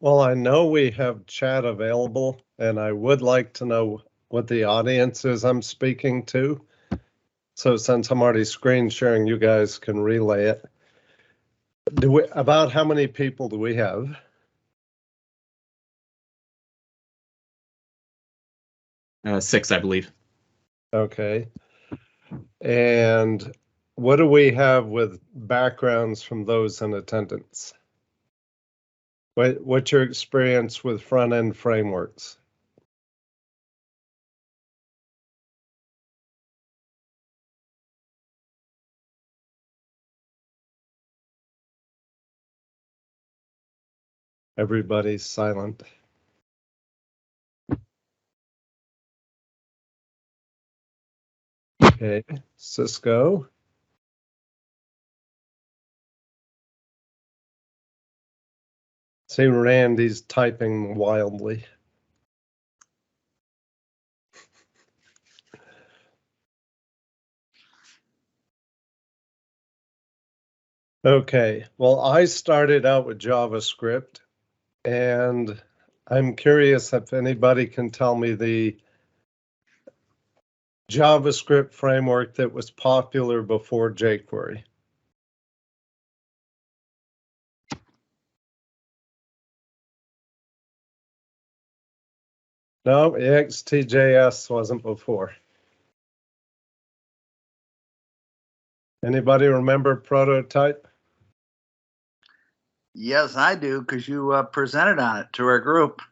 Well, I know we have chat available, and I would like to know what the audience is I'm speaking to. So since I'm already screen sharing, you guys can relay it. About how many people do we have? Six, I believe. Okay. And what do we have with backgrounds from those in attendance? What's your experience with front-end frameworks? Everybody's silent. Okay, Cisco. See, Randy's typing wildly. Okay, well, I started out with JavaScript, and I'm curious if anybody can tell me the JavaScript framework that was popular before jQuery. No, XTJS wasn't before. Anybody remember Prototype? Yes, I do, because you presented on it to our group.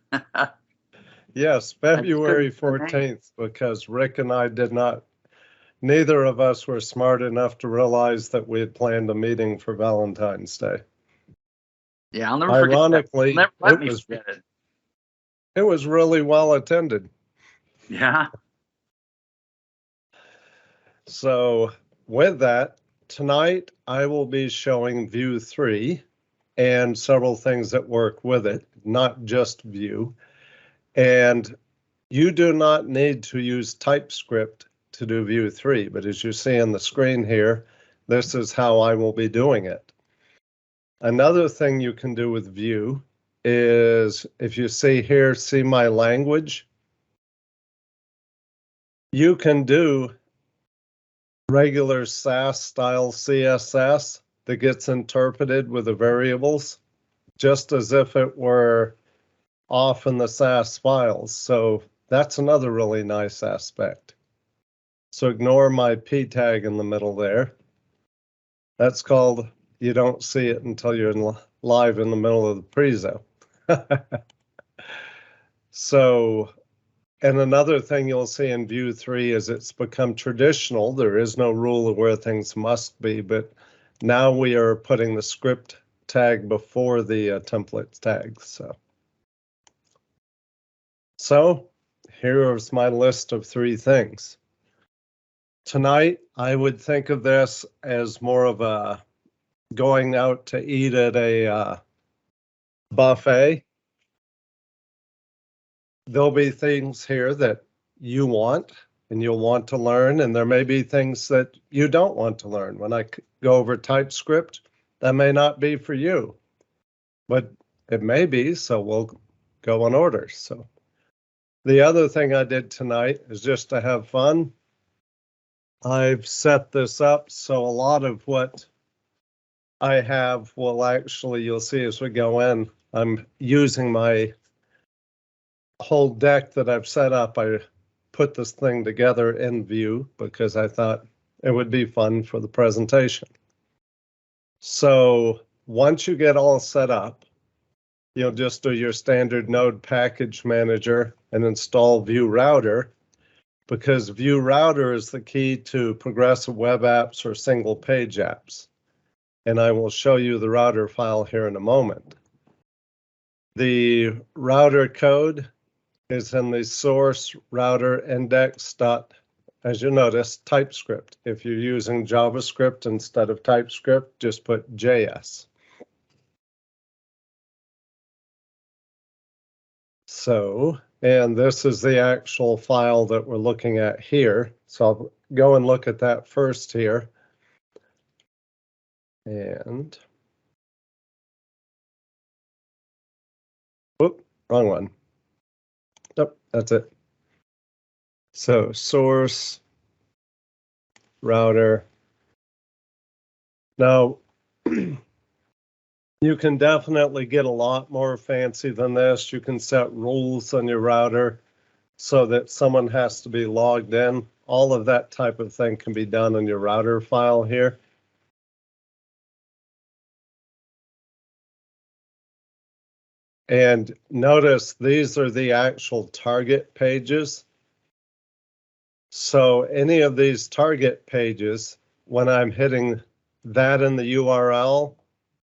Yes, February 14th, because Rick and I neither of us were smart enough to realize that we had planned a meeting for Valentine's Day. Yeah, I'll never Ironically, forget that. It was really well attended. Yeah. So with that, tonight I will be showing Vue 3 and several things that work with it, not just Vue. And you do not need to use TypeScript to do Vue 3, but as you see on the screen here, this is how I will be doing it. Another thing you can do with Vue is, if you see here, see my language, you can do regular Sass style CSS that gets interpreted with the variables, just as if it were off in the Sass files. So that's another really nice aspect. So ignore my P tag in the middle there. That's called, you don't see it until you're live in the middle of the prezo. So, and another thing you'll see in Vue 3 is it's become traditional. There is no rule of where things must be, but now we are putting the script tag before the template tag. So here's my list of 3 things. Tonight, I would think of this as more of a going out to eat at a buffet. There'll be things here that you want and you'll want to learn, and there may be things that you don't want to learn. When I go over TypeScript, that may not be for you, but it may be, so we'll go in order. So the other thing I did tonight is just to have fun. I've set this up so a lot of what I have will actually, you'll see as we go in, I'm using my whole deck that I've set up. I put this thing together in Vue because I thought it would be fun for the presentation. So once you get all set up, you'll just do your standard node package manager and install Vue Router, because Vue Router is the key to progressive web apps or single page apps. And I will show you the router file here in a moment. The router code is in the source router index dot, as you notice, TypeScript. If you're using JavaScript instead of TypeScript, just put JS. So, and this is the actual file that we're looking at here. So I'll go and look at that first here. And wrong one. Nope, that's it. So source router. Now, you can definitely get a lot more fancy than this. You can set rules on your router so that someone has to be logged in. All of that type of thing can be done in your router file here. And notice these are the actual target pages. So any of these target pages, when I'm hitting that in the URL,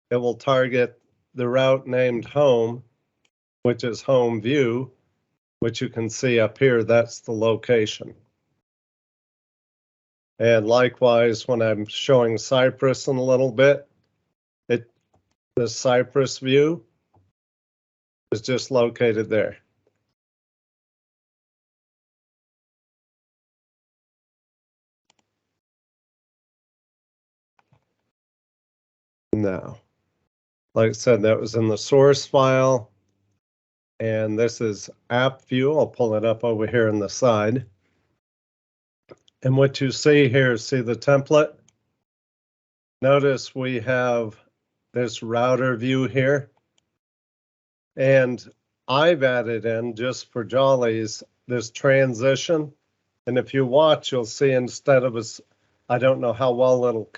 it will target the route named home, which is home view, which you can see up here, that's the location. And likewise, when I'm showing Cypress in a little bit, the Cypress view is just located there. Now, like I said, that was in the source file. And this is app view. I'll pull it up over here on the side. And what you see here, see the template? Notice we have this router view here. And I've added in, just for jollies, this transition. And if you watch, you'll see instead of us, I don't know how well it'll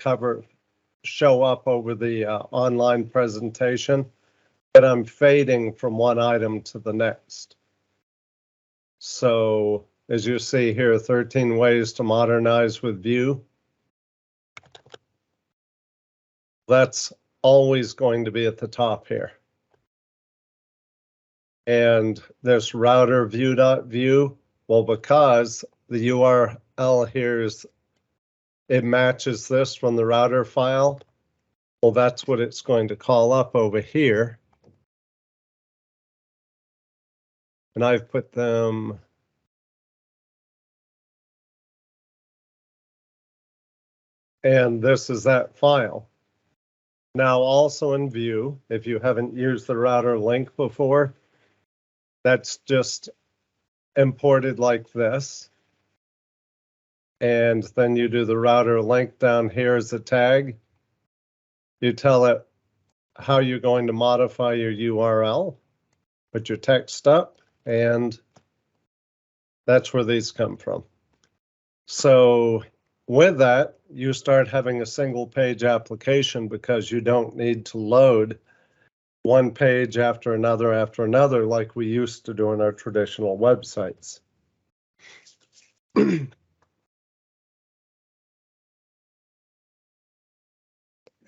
show up over the online presentation, but I'm fading from one item to the next. So as you see here, 13 ways to modernize with Vue. That's always going to be at the top here. And this router view.view, well, because the URL here is, it matches this from the router file. Well, that's what it's going to call up over here. And I've put them. And this is that file. Now also in Vue, if you haven't used the router link before, that's just imported like this. And then you do the router link down here as a tag. You tell it how you're going to modify your URL, put your text up, and that's where these come from. So with that, you start having a single page application because you don't need to load one page after another like we used to do in our traditional websites.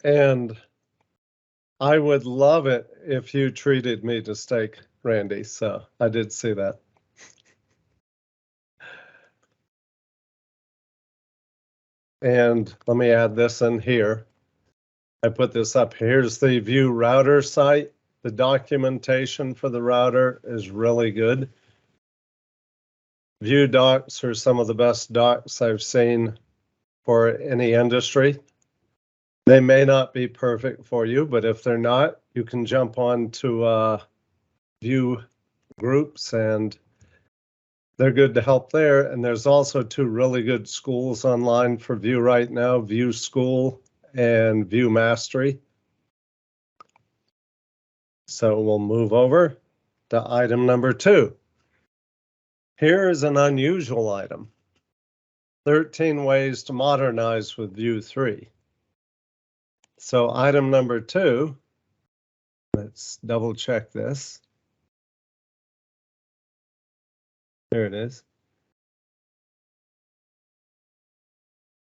And I would love it if you treated me to steak, Randy, so I did see that. And let me add this in here. I put this up. Here's the Vue Router site. The documentation for the router is really good. Vue docs are some of the best docs I've seen for any industry. They may not be perfect for you, but if they're not, you can jump on to Vue groups and they're good to help there. And there's also two really good schools online for Vue right now, Vue School and Vue Mastery. So we'll move over to item number 2. Here is an unusual item. 13 ways to modernize with Vue 3. So item number 2, let's double check this. There it is.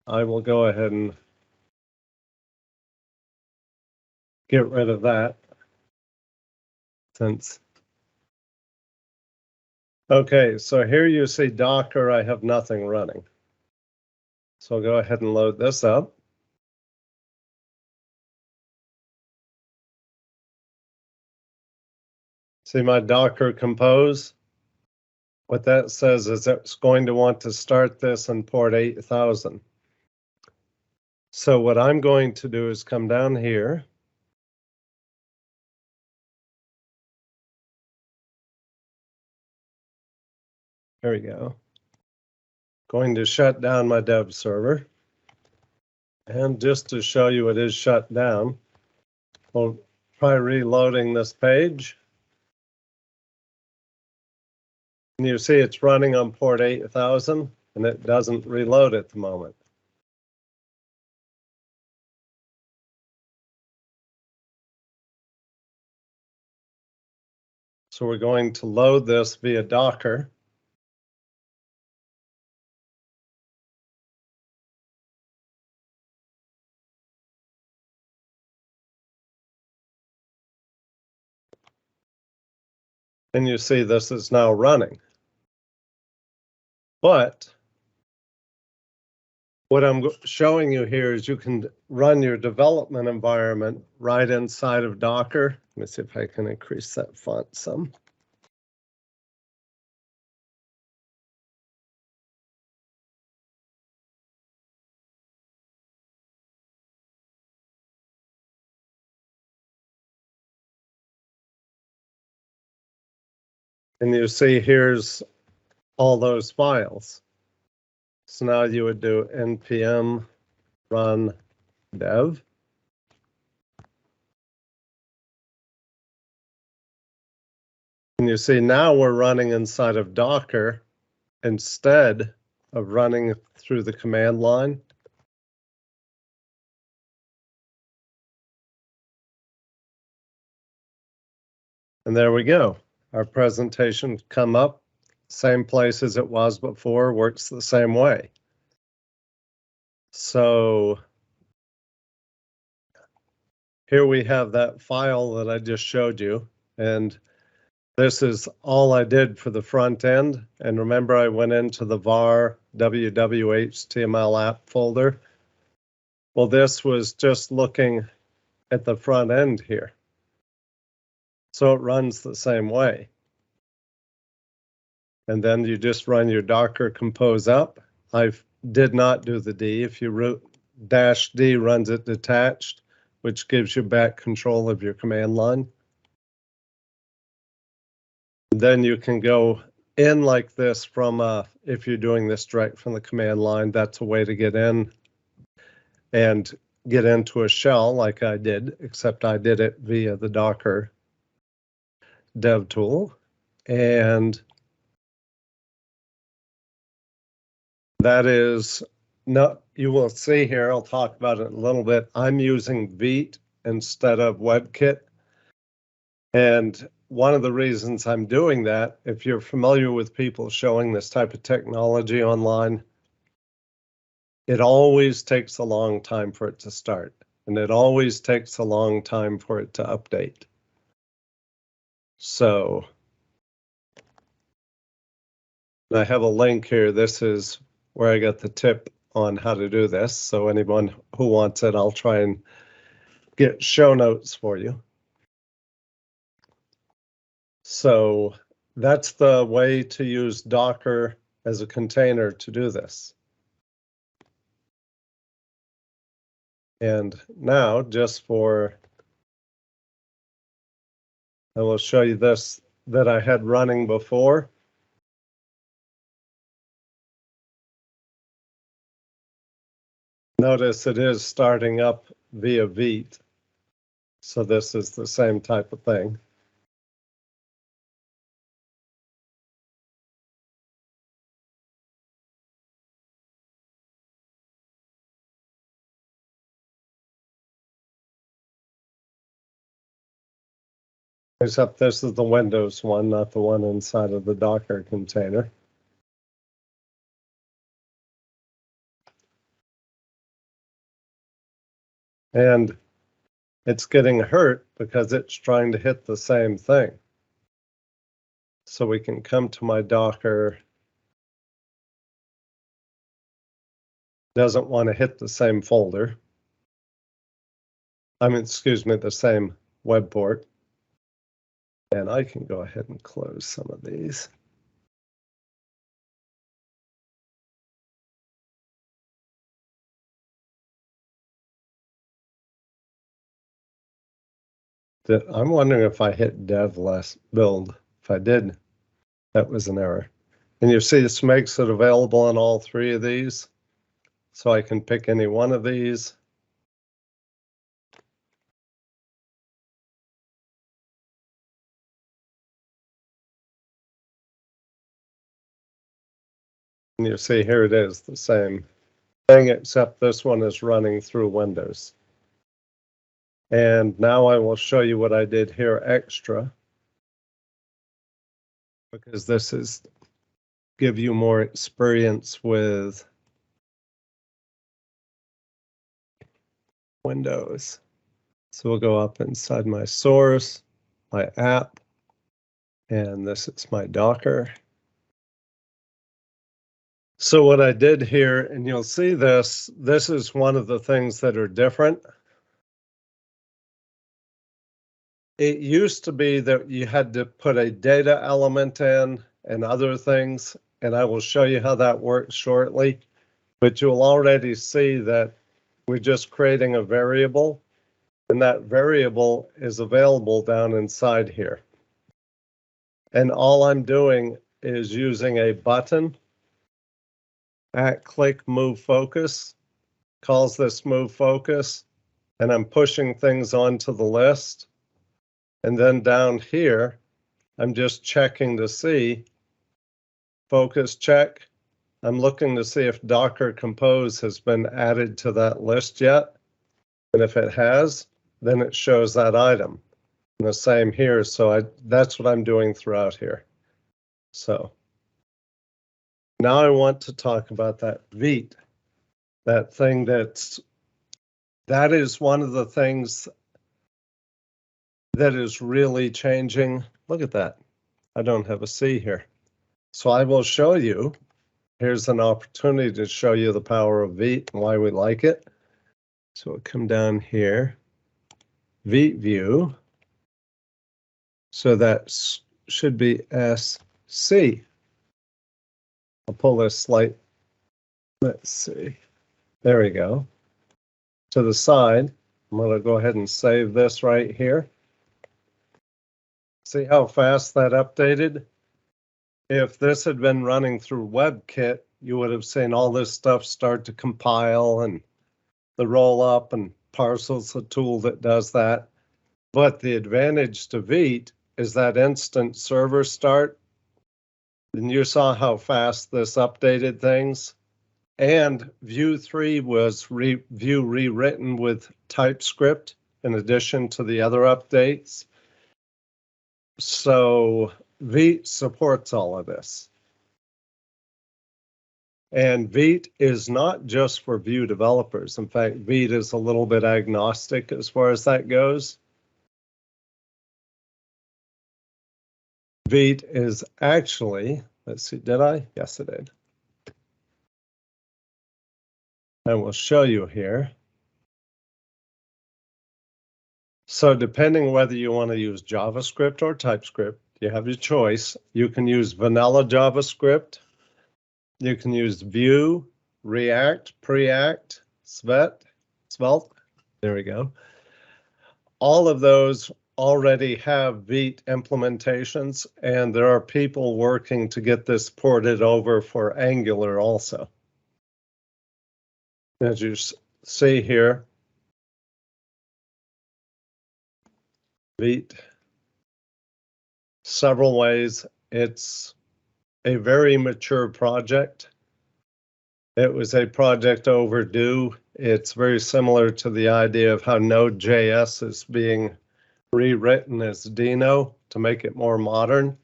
I will go ahead and get rid of that since. Okay, so here you see Docker, I have nothing running. So I'll go ahead and load this up. See my Docker compose? What that says is it's going to want to start this in port 8000. So what I'm going to do is come down here. There we go. Going to shut down my dev server. And just to show you it is shut down, we'll try reloading this page. And you see it's running on port 8000 and it doesn't reload at the moment. So we're going to load this via Docker. And you see this is now running. But what I'm showing you here is you can run your development environment right inside of Docker. Let me see if I can increase that font some. And you see here's all those files. So now you would do npm run dev. And you see now we're running inside of Docker instead of running through the command line. And there we go. Our presentation come up, same place as it was before, works the same way. So here we have that file that I just showed you, and this is all I did for the front end. And remember, I went into the var www.html app folder. Well, this was just looking at the front end here. So it runs the same way. And then you just run your Docker compose up. I did not do the D. If you root -D runs it detached, which gives you back control of your command line. Then you can go in like this from, if you're doing this direct from the command line, that's a way to get in and get into a shell like I did, except I did it via the Docker dev tool. And that is, no, you will see here, I'll talk about it in a little bit. I'm using Vite instead of WebKit. And one of the reasons I'm doing that, if you're familiar with people showing this type of technology online, it always takes a long time for it to start. And it always takes a long time for it to update. So I have a link here. This is where I got the tip on how to do this. So anyone who wants it, I'll try and get show notes for you. So that's the way to use Docker as a container to do this. And now just for, I will show you this that I had running before. Notice it is starting up via Vite. So this is the same type of thing. Except this is the Windows one, not the one inside of the Docker container. And it's getting hurt because it's trying to hit the same thing. So we can come to my Docker. Doesn't want to hit the same folder. I mean, excuse me, the same web port. And I can go ahead and close some of these. I'm wondering if I hit dev less build. If I did, that was an error. And you see this makes it available on all three of these. So I can pick any one of these. And you see here it is, the same thing, except this one is running through Windows. And now I will show you what I did here extra, because this is give you more experience with Windows. So we'll go up inside my source, my app, and this is my Docker. So what I did here, and you'll see this is one of the things that are different. It used to be that you had to put a data element in and other things, and I will show you how that works shortly. But you'll already see that we're just creating a variable, and that variable is available down inside here. And all I'm doing is using a button at click move focus, calls this move focus, and I'm pushing things onto the list. And then down here, I'm just checking to see, focus check. I'm looking to see if Docker Compose has been added to that list yet. And if it has, then it shows that item. And the same here, so that's what I'm doing throughout here. So now I want to talk about that Vite, that thing that is one of the things that is really changing. Look at that. I don't have a C here. So I will show you. Here's an opportunity to show you the power of Vite and why we like it. So we'll come down here, Vite view. So that should be SC. I'll pull this slide. Let's see. There we go. To the side, I'm going to go ahead and save this right here. See how fast that updated? If this had been running through WebKit, you would have seen all this stuff start to compile, and the roll up and Parcel's a tool that does that. But the advantage to Vite is that instant server start. And you saw how fast this updated things. And Vue 3 was Vue rewritten with TypeScript in addition to the other updates. So Vite supports all of this. And Vite is not just for Vue developers. In fact, Vite is a little bit agnostic as far as that goes. Vite is actually, let's see, did I? Yes, I did. I will show you here. So depending whether you want to use JavaScript or TypeScript, you have your choice. You can use vanilla JavaScript. You can use Vue, React, Preact, Svelte. There we go. All of those already have Vite implementations, and there are people working to get this ported over for Angular also. As you see here, Vite, several ways. It's a very mature project. It was a project overdue. It's very similar to the idea of how Node.js is being rewritten as Dino to make it more modern.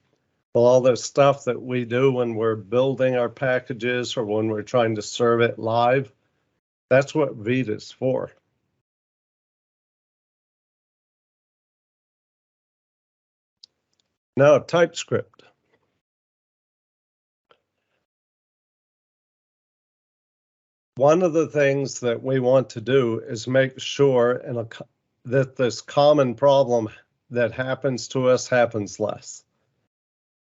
Well, all the stuff that we do when we're building our packages or when we're trying to serve it live, that's what Vite is for. Now, TypeScript. One of the things that we want to do is make sure that this common problem that happens to us happens less.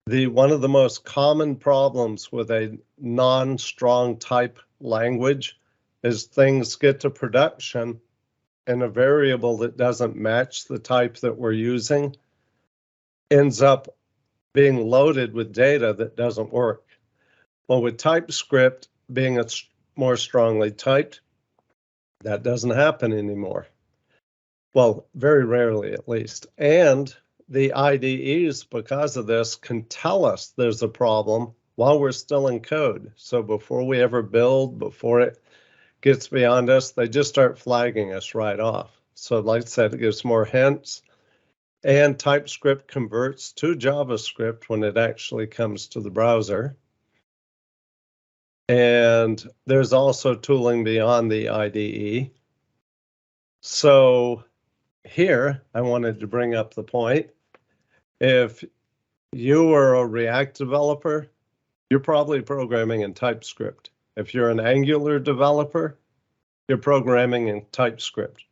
One of the most common problems with a non-strong type language is things get to production and a variable that doesn't match the type that we're using ends up being loaded with data that doesn't work. Well, with TypeScript being more strongly typed, that doesn't happen anymore. Well, very rarely at least. And the IDEs, because of this, can tell us there's a problem while we're still in code. So before we ever build, before it gets beyond us, they just start flagging us right off. So like I said, it gives more hints. And TypeScript converts to JavaScript when it actually comes to the browser. And there's also tooling beyond the IDE. So here, I wanted to bring up the point. If you are a React developer, you're probably programming in TypeScript. If you're an Angular developer, you're programming in TypeScript.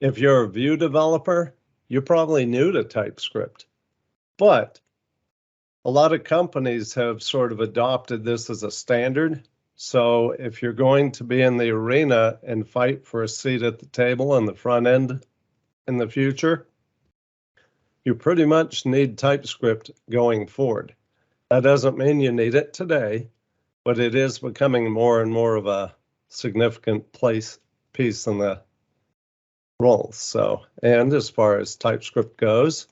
If you're a Vue developer, you're probably new to TypeScript. But a lot of companies have sort of adopted this as a standard. So if you're going to be in the arena and fight for a seat at the table on the front end in the future, you pretty much need TypeScript going forward. That doesn't mean you need it today, but it is becoming more and more of a significant piece in the roles. So, and as far as TypeScript goes,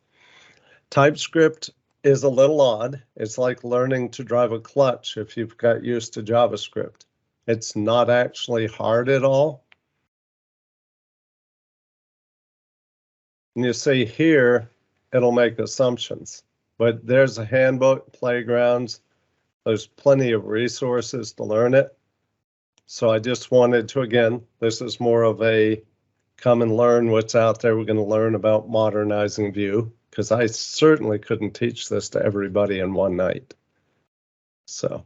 TypeScript is a little odd. It's like learning to drive a clutch if you've got used to JavaScript. It's not actually hard at all. And you see here, it'll make assumptions, but there's a handbook, playgrounds. There's plenty of resources to learn it. So I just wanted to, again, this is more of a come and learn what's out there. We're going to learn about modernizing Vue, because I certainly couldn't teach this to everybody in one night. So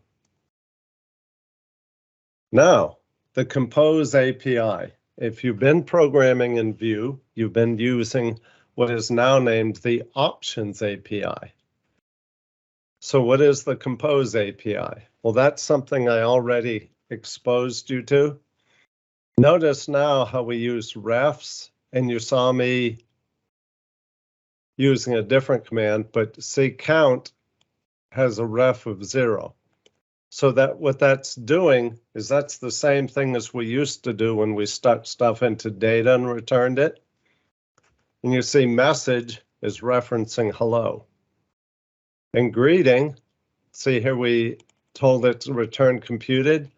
now the Compose API. If you've been programming in Vue, you've been using what is now named the Options API. So what is the Compose API? Well, that's something I already exposed you to. Notice now how we use refs, and you saw me using a different command, but see count has a ref of 0. So that what that's doing is that's the same thing as we used to do when we stuck stuff into data and returned it. And you see message is referencing hello. And greeting, see here we told it to return computed.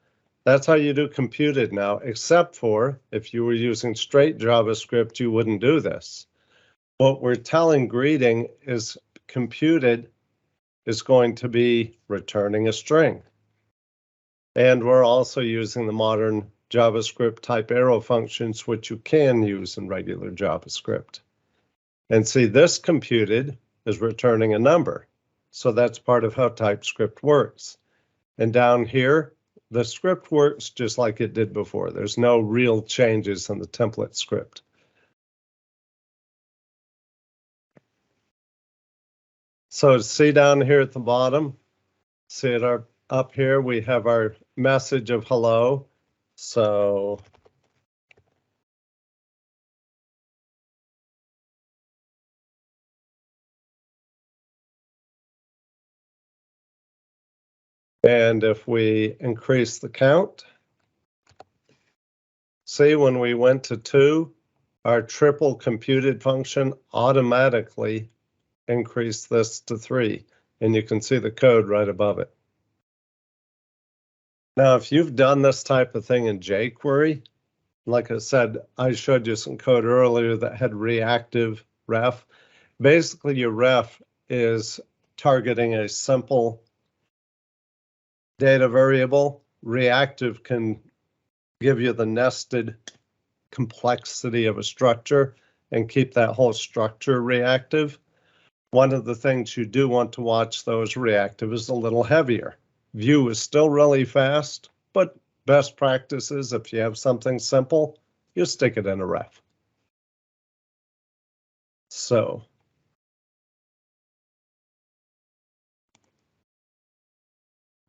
That's how you do computed now, except for if you were using straight JavaScript, you wouldn't do this. What we're telling greeting is computed is going to be returning a string. And we're also using the modern JavaScript type arrow functions, which you can use in regular JavaScript. And see, this computed is returning a number. So that's part of how TypeScript works. And down here, the script works just like it did before. There's no real changes in the template script. So see down here at the bottom, see it up here, we have our message of hello. So and if we increase the count, see when we went to 2, our triple computed function automatically increased this to 3. And you can see the code right above it. Now, if you've done this type of thing in jQuery, like I said, I showed you some code earlier that had reactive ref. Basically, your ref is targeting a simple data variable. Reactive can give you the nested complexity of a structure and keep that whole structure reactive. One of the things you do want to watch, though, is reactive is a little heavier. Vue is still really fast, but best practices, if you have something simple, you stick it in a ref. So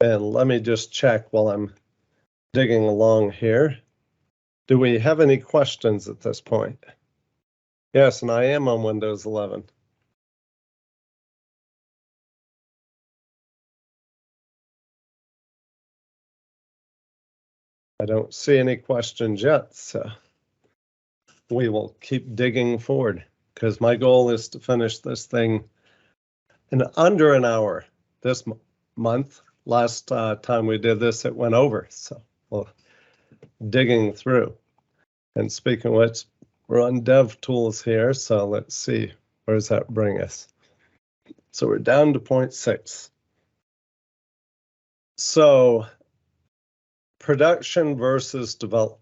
and let me just check while I'm digging along here. Do we have any questions at this point? Yes, and I am on Windows 11. I don't see any questions yet, so we will keep digging forward because my goal is to finish this thing in under an hour this month. Last time we did this, it went over, so we're digging through. And speaking of which, we're on Dev Tools here, so let's see, where does that bring us? So we're down to 0.6. So production versus development.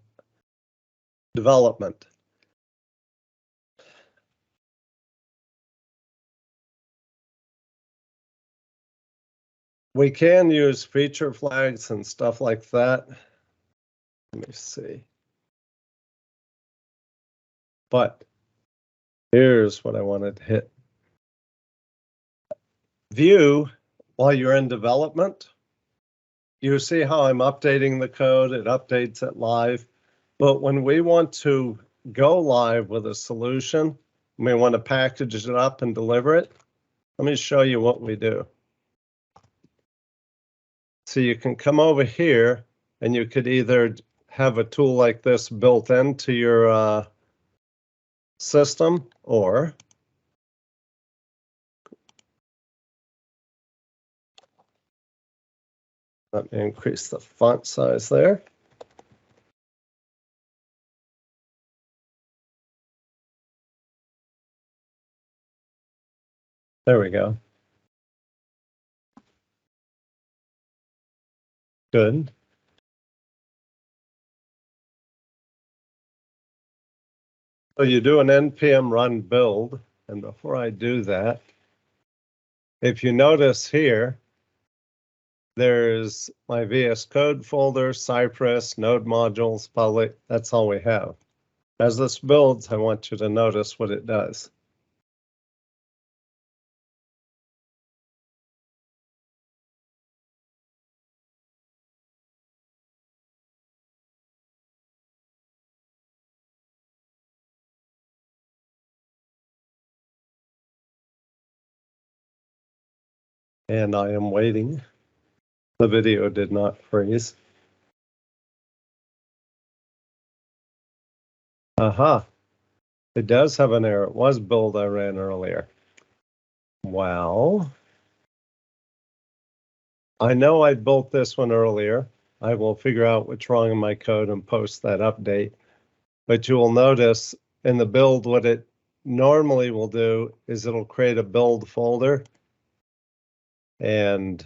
We can use feature flags and stuff like that. Let me see. But here's what I wanted to hit. Vue, while you're in development, you see how I'm updating the code, it updates it live. But when we want to go live with a solution, we want to package it up and deliver it, let me show you what we do. So you can come over here and you could either have a tool like this built into your system, or let me increase the font size there. There we go. Good. So you do an npm run build, and before I do that, if you notice here, there's my VSCode folder, Cypress, node modules, public. That's all we have. As this builds, I want you to notice what it does. And I am waiting. The video did not freeze. Aha. It does have an error. It was build I ran earlier. Well, I know I built this one earlier. I will figure out what's wrong in my code and post that update. But you will notice in the build, what it normally will do is it'll create a build folder. And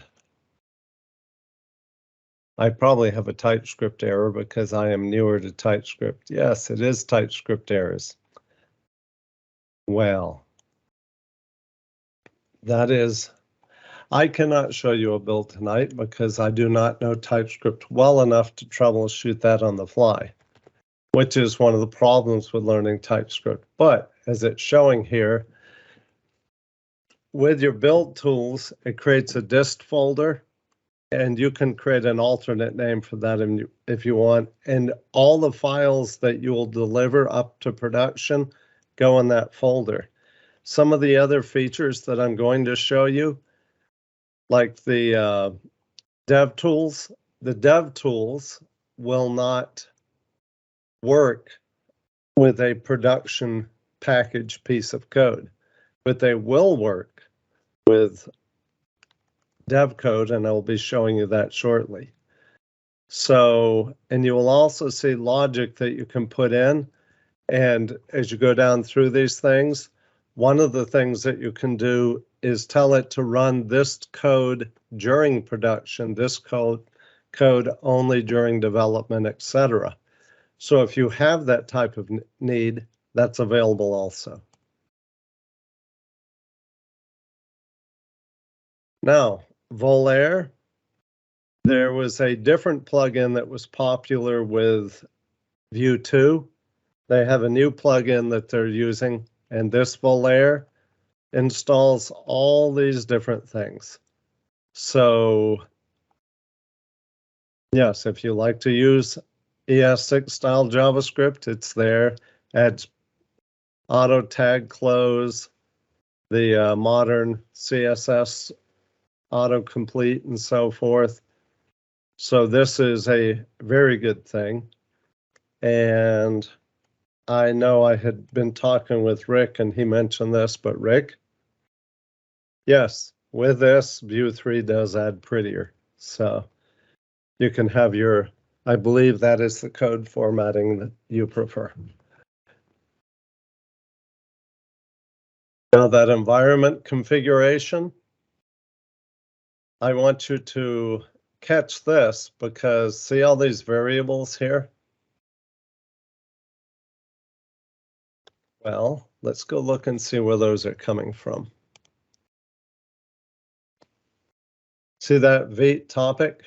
I probably have a TypeScript error because I am newer to TypeScript. Yes, it is TypeScript errors. Well, that is, I cannot show you a build tonight because I do not know TypeScript well enough to troubleshoot that on the fly, which is one of the problems with learning TypeScript. But as it's showing here, with your build tools, it creates a dist folder, and you can create an alternate name for that if you want. And all the files that you will deliver up to production go in that folder. Some of the other features that I'm going to show you, like the dev tools, the dev tools will not work with a production package piece of code, but they will work with dev code, and I'll be showing you that shortly. So, and you will also see logic that you can put in. And as you go down through these things, one of the things that you can do is tell it to run this code during production, this code only during development, etc. So if you have that type of need, that's available also. Now, Volar, there was a different plugin that was popular with Vue 2. They have a new plugin that they're using, and this Volar installs all these different things. So yes, if you like to use ES6 style JavaScript, it's there. Adds auto tag close, the modern CSS autocomplete and so forth. So this is a very good thing. And I know I had been talking with Rick and he mentioned this, but Rick, yes, with this, Vue 3 does add prettier. So you can have your, I believe that is the code formatting that you prefer. Now that environment configuration, I want you to catch this because see all these variables here? Well, let's go look and see where those are coming from. See that Vite topic?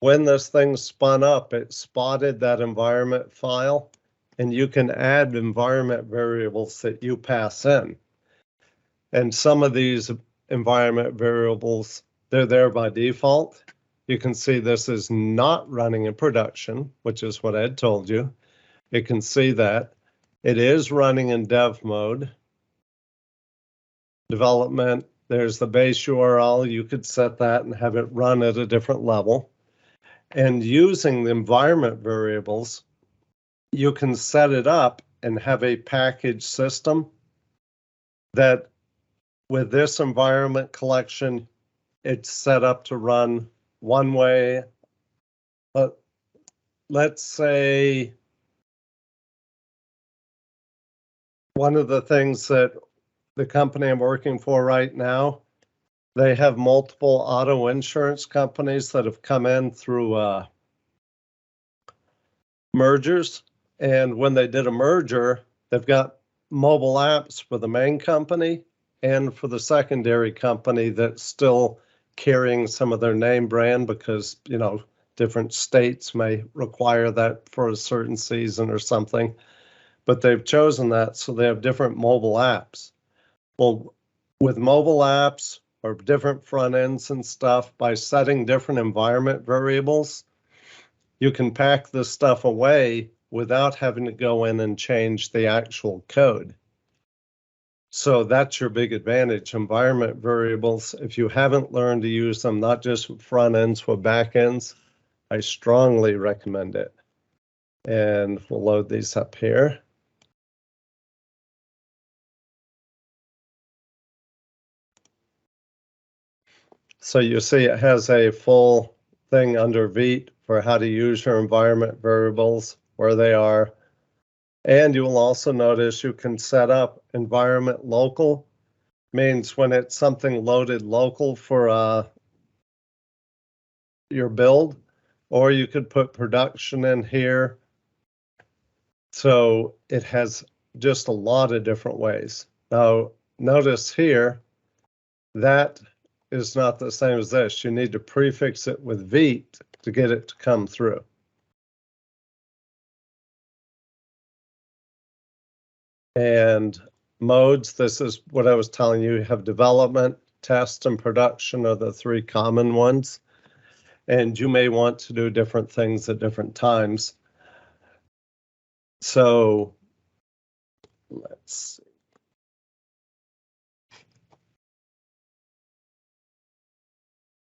When this thing spun up, it spotted that environment file, and you can add environment variables that you pass in. And some of these environment variables, they're there by default. You can see this is not running in production, which is what I had told you. You can see that it is running in dev mode. Development, there's the base URL. You could set that and have it run at a different level. And using the environment variables, you can set it up and have a package system that with this environment collection, it's set up to run one way. But let's say one of the things that the company I'm working for right now, they have multiple auto insurance companies that have come in through mergers. And when they did a merger, they've got mobile apps for the main company and for the secondary company that's still carrying some of their name brand because, you know, different states may require that for a certain season or something. But they've chosen that, so they have different mobile apps. Well, with mobile apps or different front ends and stuff, by setting different environment variables, you can pack this stuff away without having to go in and change the actual code. So that's your big advantage. Environment variables, if you haven't learned to use them, not just with front ends, with back ends, I strongly recommend it. And we'll load these up here. So you see it has a full thing under Vite for how to use your environment variables, where they are. And you will also notice you can set up environment local, means when it's something loaded local for your build, or you could put production in here. So it has just a lot of different ways. Now, notice here, that is not the same as this. You need to prefix it with Vite to get it to come through. And modes, this is what I was telling you, you have development, test, and production are the three common ones. And you may want to do different things at different times. So let's see.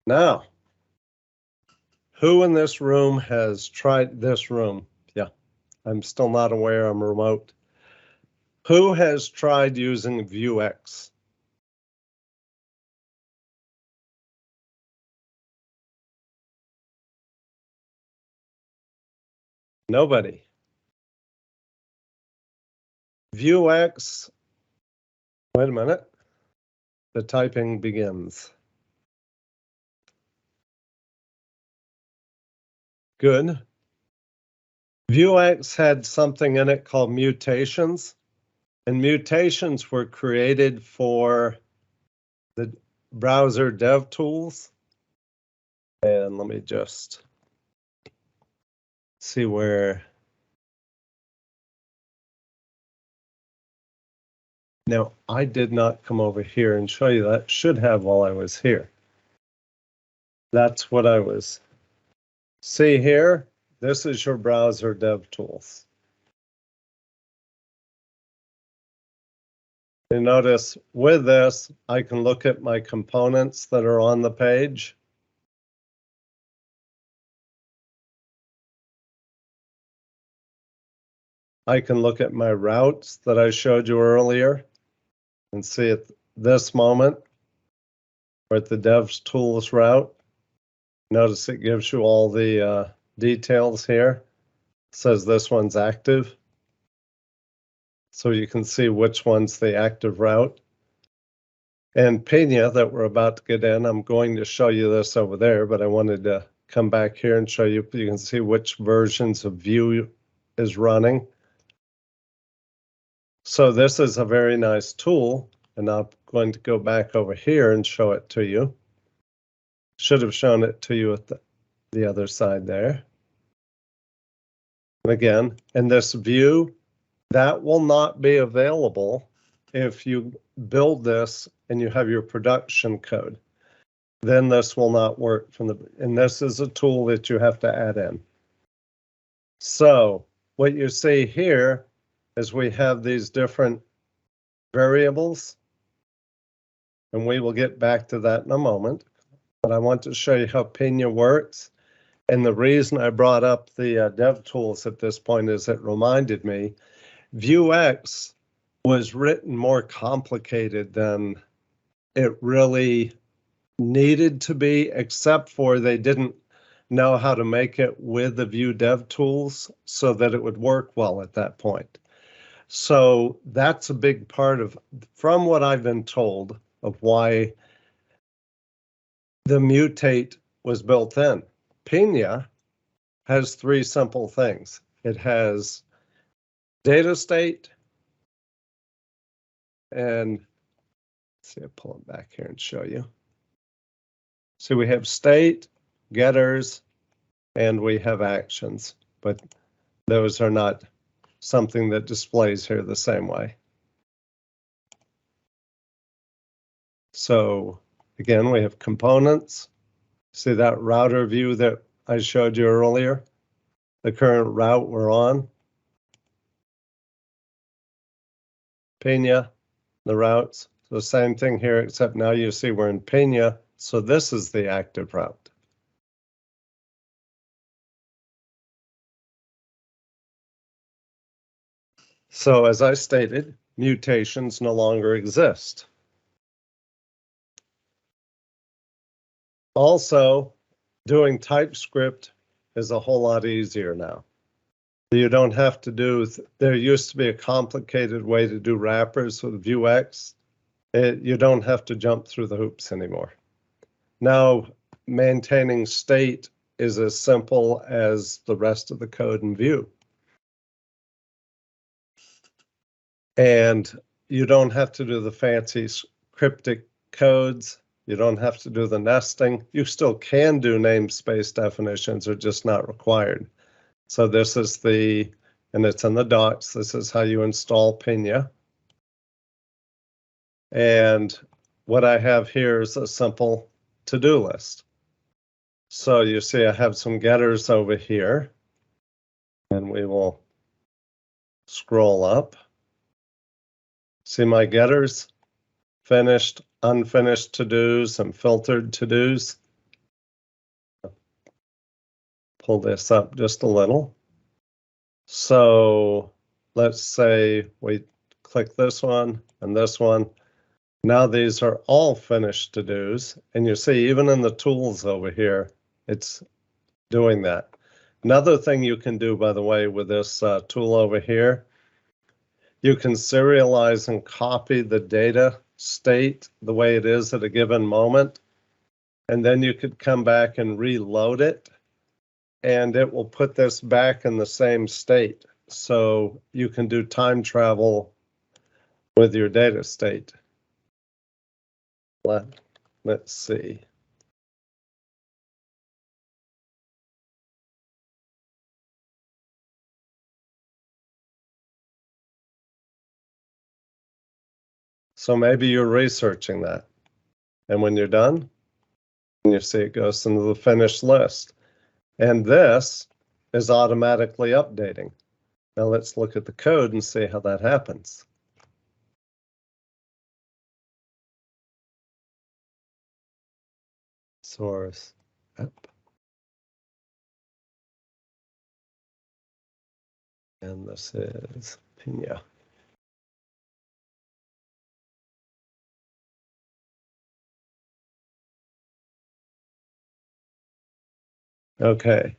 Now, who in this room has tried this room? Yeah, I'm still not aware I'm remote. Who has tried using Vuex? Nobody. Vuex, wait a minute. The typing begins. Good. Vuex had something in it called mutations, and mutations were created for the browser dev tools. And let me just see where. Now, I did not come over here and show you that. Should have while I was here. That's what I was. See here, this is your browser dev tools. You notice with this, I can look at my components that are on the page. I can look at my routes that I showed you earlier and see at this moment, we're at the Dev Tools route. Notice it gives you all the details here. It says this one's active. So you can see which one's the active route. And Pinia that we're about to get in, I'm going to show you this over there, but I wanted to come back here and show you, you can see which versions of Vue is running. So this is a very nice tool, and I'm going to go back over here and show it to you. Should have shown it to you at the other side there. And again, in this view, that will not be available if you build this and you have your production code. Then this will not work from the, and this is a tool that you have to add in. So what you see here is we have these different variables, and we will get back to that in a moment. But I want to show you how Pinia works. And the reason I brought up the Dev Tools at this point is it reminded me, Vuex was written more complicated than it really needed to be, except for they didn't know how to make it with the Vue Dev Tools so that it would work well at that point. So that's a big part of, from what I've been told, of why the mutate was built in. Pinia has three simple things. It has data state, and let's see, I'll pull it back here and show you. So we have state, getters, and we have actions, but those are not something that displays here the same way. So again, we have components. See that router view that I showed you earlier? The current route we're on. Pinia, the routes. So same thing here, except now you see we're in Pinia. So this is the active route. So as I stated, mutations no longer exist. Also, doing TypeScript is a whole lot easier now. You don't have to do, there used to be a complicated way to do wrappers with Vuex. You don't have to jump through the hoops anymore. Now, maintaining state is as simple as the rest of the code in Vue. And you don't have to do the fancy cryptic codes. You don't have to do the nesting. You still can do namespace definitions, they're just not required. So this is the, and it's in the docs, this is how you install Pinia. And what I have here is a simple to-do list. So you see I have some getters over here, and we will scroll up. See my getters, finished, unfinished to-dos, and filtered to-dos. Pull this up just a little. So let's say we click this one and this one. Now these are all finished to-dos, and you see even in the tools over here, it's doing that. Another thing you can do, by the way, with this tool over here, you can serialize and copy the data state the way it is at a given moment, and then you could come back and reload it, and it will put this back in the same state. So you can do time travel with your data state. Let's see. So maybe you're researching that. And when you're done, you see it goes into the finished list. And this is automatically updating. Now let's look at the code and see how that happens. source app. And this is Pinia. Okay,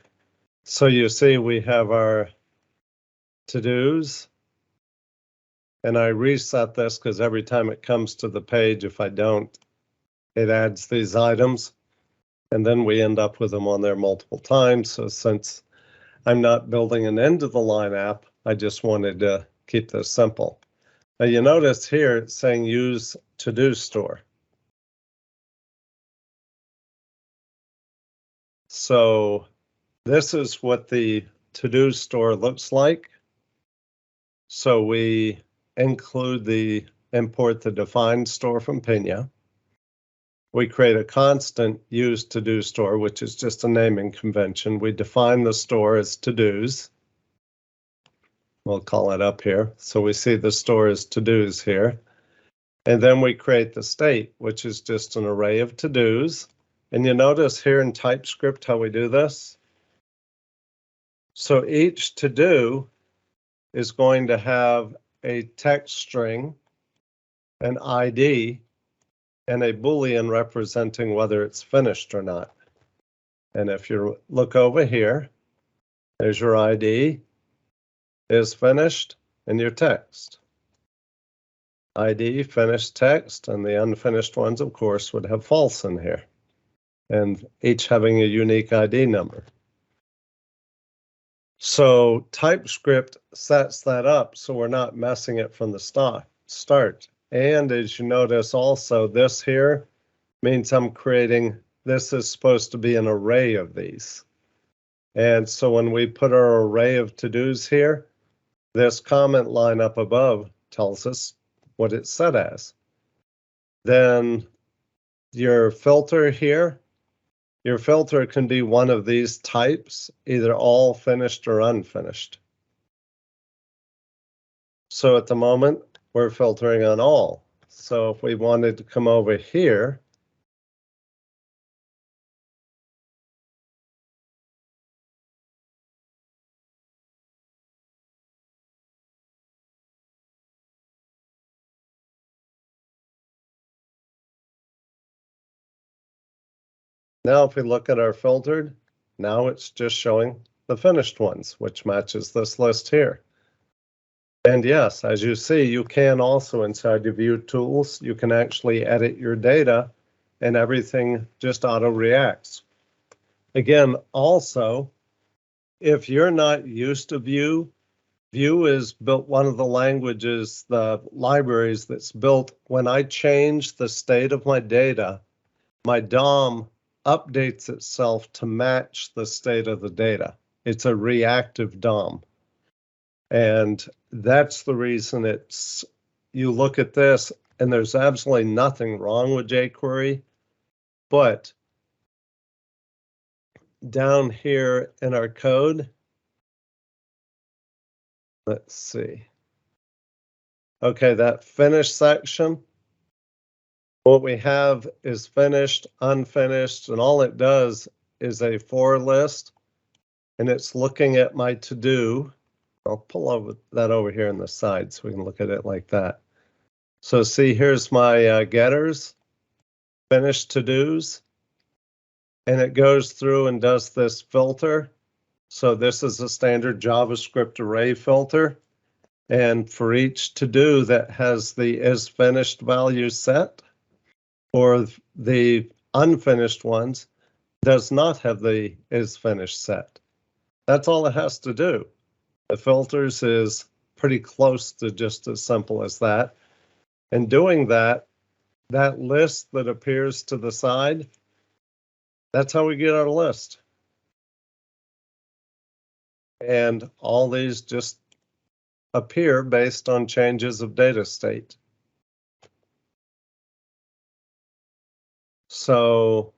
so you see we have our to-dos, and I reset this because every time it comes to the page, if I don't, it adds these items, and then we end up with them on there multiple times. So since I'm not building an end-of-the-line app, I just wanted to keep this simple. Now you notice here it's saying use to-do store. So this is what the to-do store looks like. So we include the import the defined store from Pinia. We create a constant use to-do store, which is just a naming convention. We define the store as to-dos. We'll call it up here. So we see the store as to-dos here. And then we create the state, which is just an array of to-dos. And you notice here in TypeScript how we do this. So each to-do is going to have a text string, an ID, and a Boolean representing whether it's finished or not. And if you look over here, there's your ID, is finished, and your text. ID, finished text, and the unfinished ones, of course, would have false in here, and each having a unique ID number. So TypeScript sets that up so we're not messing it from the start. And as you notice also, this here means I'm creating, this is supposed to be an array of these. And so when we put our array of to-dos here, this comment line up above tells us what it's set as. Then your filter here, your filter can be one of these types, either all finished or unfinished. So at the moment, we're filtering on all. So if we wanted to come over here, now if we look at our filtered, now it's just showing the finished ones, which matches this list here. And yes, as you see, you can also inside your Vue Tools, you can actually edit your data and everything just auto reacts. Again, also, if you're not used to Vue, Vue is built one of the languages, the libraries that's built when I change the state of my data, my DOM updates itself to match the state of the data. It's a reactive DOM. And that's the reason it's, you look at this and there's absolutely nothing wrong with jQuery, but down here in our code, let's see. Okay, that finish section, what we have is finished, unfinished, and all it does is a for list, and it's looking at my to-do. I'll pull that over here on the side so we can look at it like that. So see, here's my getters, finished to-dos, and it goes through and does this filter. So this is a standard JavaScript array filter. And for each to-do that has the is finished value set, or the unfinished ones does not have the is finished set. That's all it has to do. The filters is pretty close to just as simple as that. And doing that, that list that appears to the side, that's how we get our list. And all these just appear based on changes of data state. So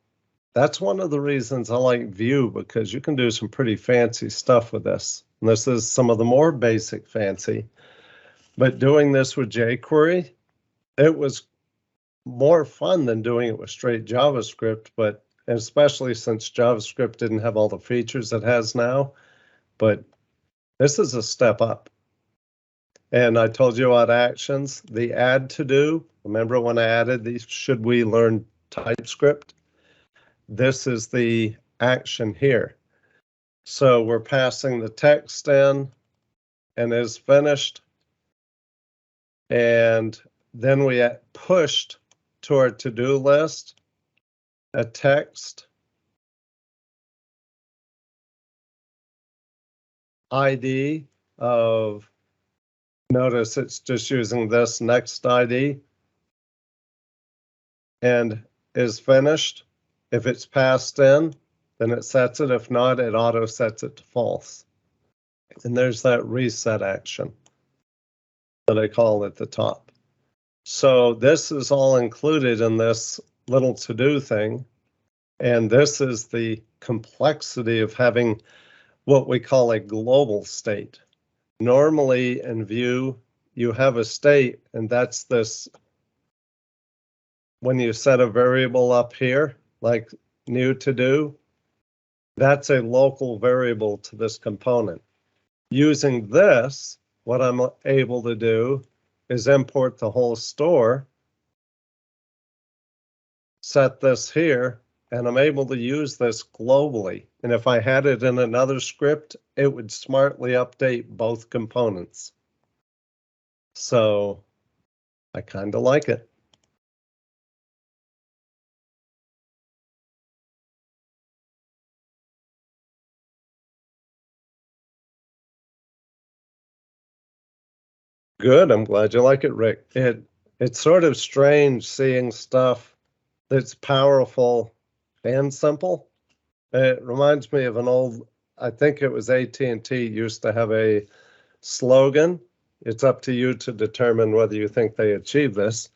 that's one of the reasons I like Vue, because you can do some pretty fancy stuff with this. And this is some of the more basic fancy. But doing this with jQuery, it was more fun than doing it with straight JavaScript. But especially since JavaScript didn't have all the features it has now. But this is a step up. And I told you about actions, the add to do. Remember when I added these, should we learn TypeScript? This is the action here. So we're passing the text in and is finished. And then we pushed to our to-do list a text ID of, notice it's just using this next ID, and is finished. If it's passed in, then it sets it. If not, it auto sets it to false. And there's that reset action that I call at the top. So this is all included in this little to-do thing. And this is the complexity of having what we call a global state. Normally in Vue, you have a state, and that's this, when you set a variable up here, like new to do, that's a local variable to this component. Using this, what I'm able to do is import the whole store, set this here, and I'm able to use this globally. And if I had it in another script, it would smartly update both components. So I kind of like it. Good, I'm glad you like it, Rick. It's sort of strange seeing stuff that's powerful and simple. It reminds me of an old, I think it was AT&T used to have a slogan. It's up to you to determine whether you think they achieve this.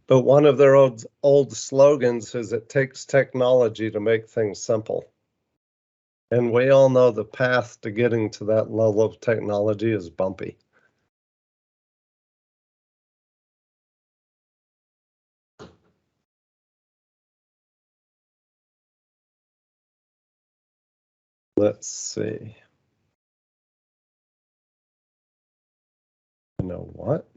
But one of their old slogans is, it takes technology to make things simple. And we all know the path to getting to that level of technology is bumpy. Let's see. You know what?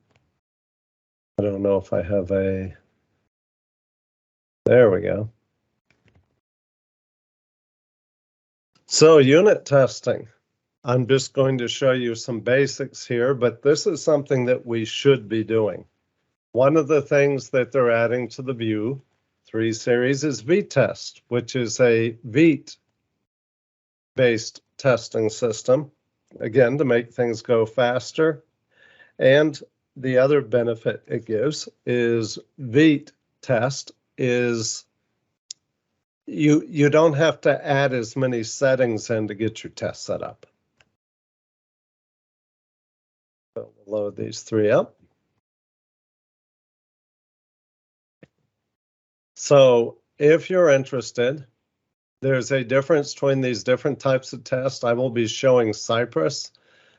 I don't know if I have a, there we go. So unit testing. I'm just going to show you some basics here, but this is something that we should be doing. One of the things that they're adding to the Vue 3 series is ViTest, which is a Vite-based testing system, again, to make things go faster. And the other benefit it gives is ViTest is you don't have to add as many settings in to get your test set up. So we'll load these 3 up. So if you're interested, there's a difference between these different types of tests. I will be showing Cypress.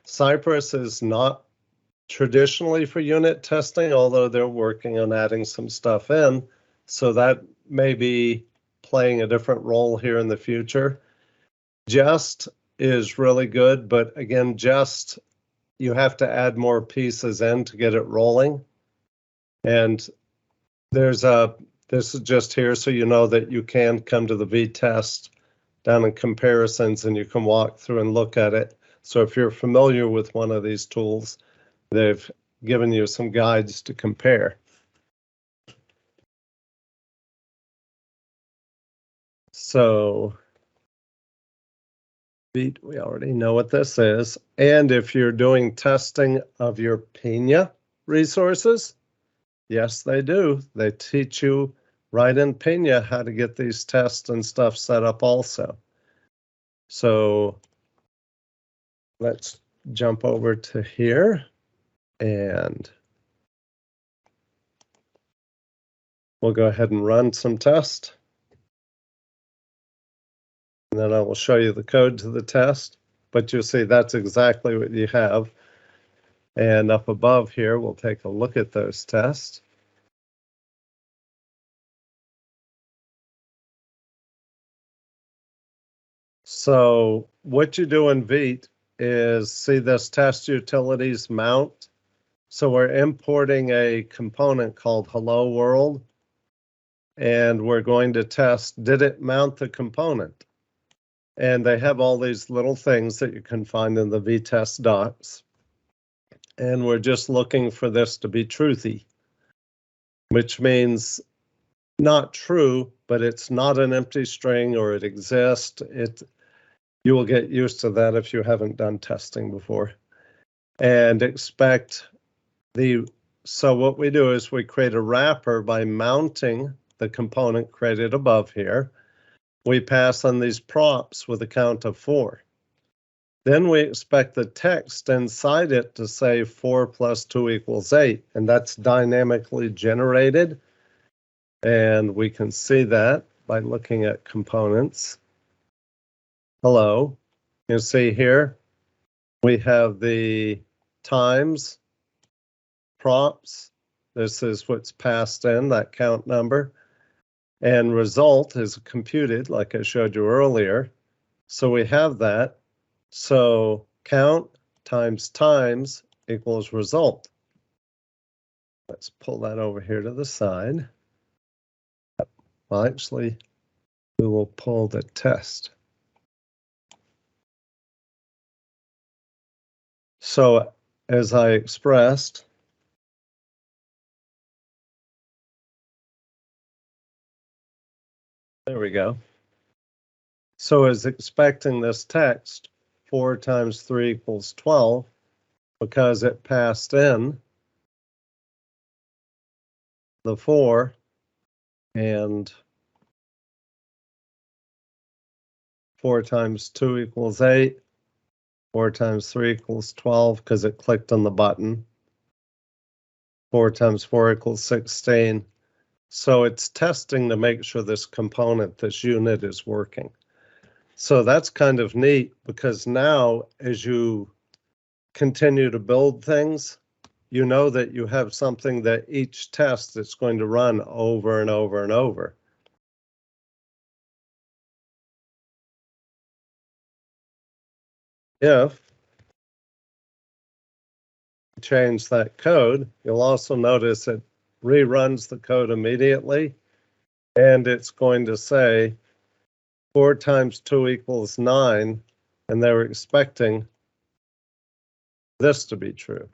Cypress is not traditionally for unit testing, although they're working on adding some stuff in. So that may be playing a different role here in the future. Just is really good, but again, just you have to add more pieces in to get it rolling. And there's this is just here so you know that you can come to the ViTest down in comparisons and you can walk through and look at it. So if you're familiar with one of these tools, they've given you some guides to compare. So Vite, we already know what this is. And if you're doing testing of your Pinia resources, yes, they do. They teach you right in Pinia how to get these tests and stuff set up also. So let's jump over to here and we'll go ahead and run some tests. And then I will show you the code to the test, but you'll see that's exactly what you have. And up above here, we'll take a look at those tests. So what you do in Vite is see this test utilities mount. So we're importing a component called Hello World, and we're going to test, did it mount the component? And they have all these little things that you can find in the ViTest docs. And we're just looking for this to be truthy, which means not true, but it's not an empty string or it exists. You will get used to that if you haven't done testing before. And so what we do is we create a wrapper by mounting the component created above here. We pass on these props with a count of 4. Then we expect the text inside it to say 4 plus 2 equals 8, and that's dynamically generated. And we can see that by looking at components. Hello, you see here, we have the times, props. This is what's passed in, that count number. And result is computed, like I showed you earlier. So we have that. So count times times equals result. Let's pull that over here to the side. Well, actually, we will pull the test. So as I expressed, there we go. So as expecting this text, 4 times 3 equals 12, because it passed in the 4 and 4 times 2 equals 8, 4 times 3 equals 12 because it clicked on the button. 4 times 4 equals 16. So it's testing to make sure this component, this unit is working. So that's kind of neat because now as you continue to build things, you know that you have something that each test is going to run over and over and over. If you change that code, you'll also notice it reruns the code immediately, and it's going to say 4 times 2 equals 9, and they were expecting this to be true.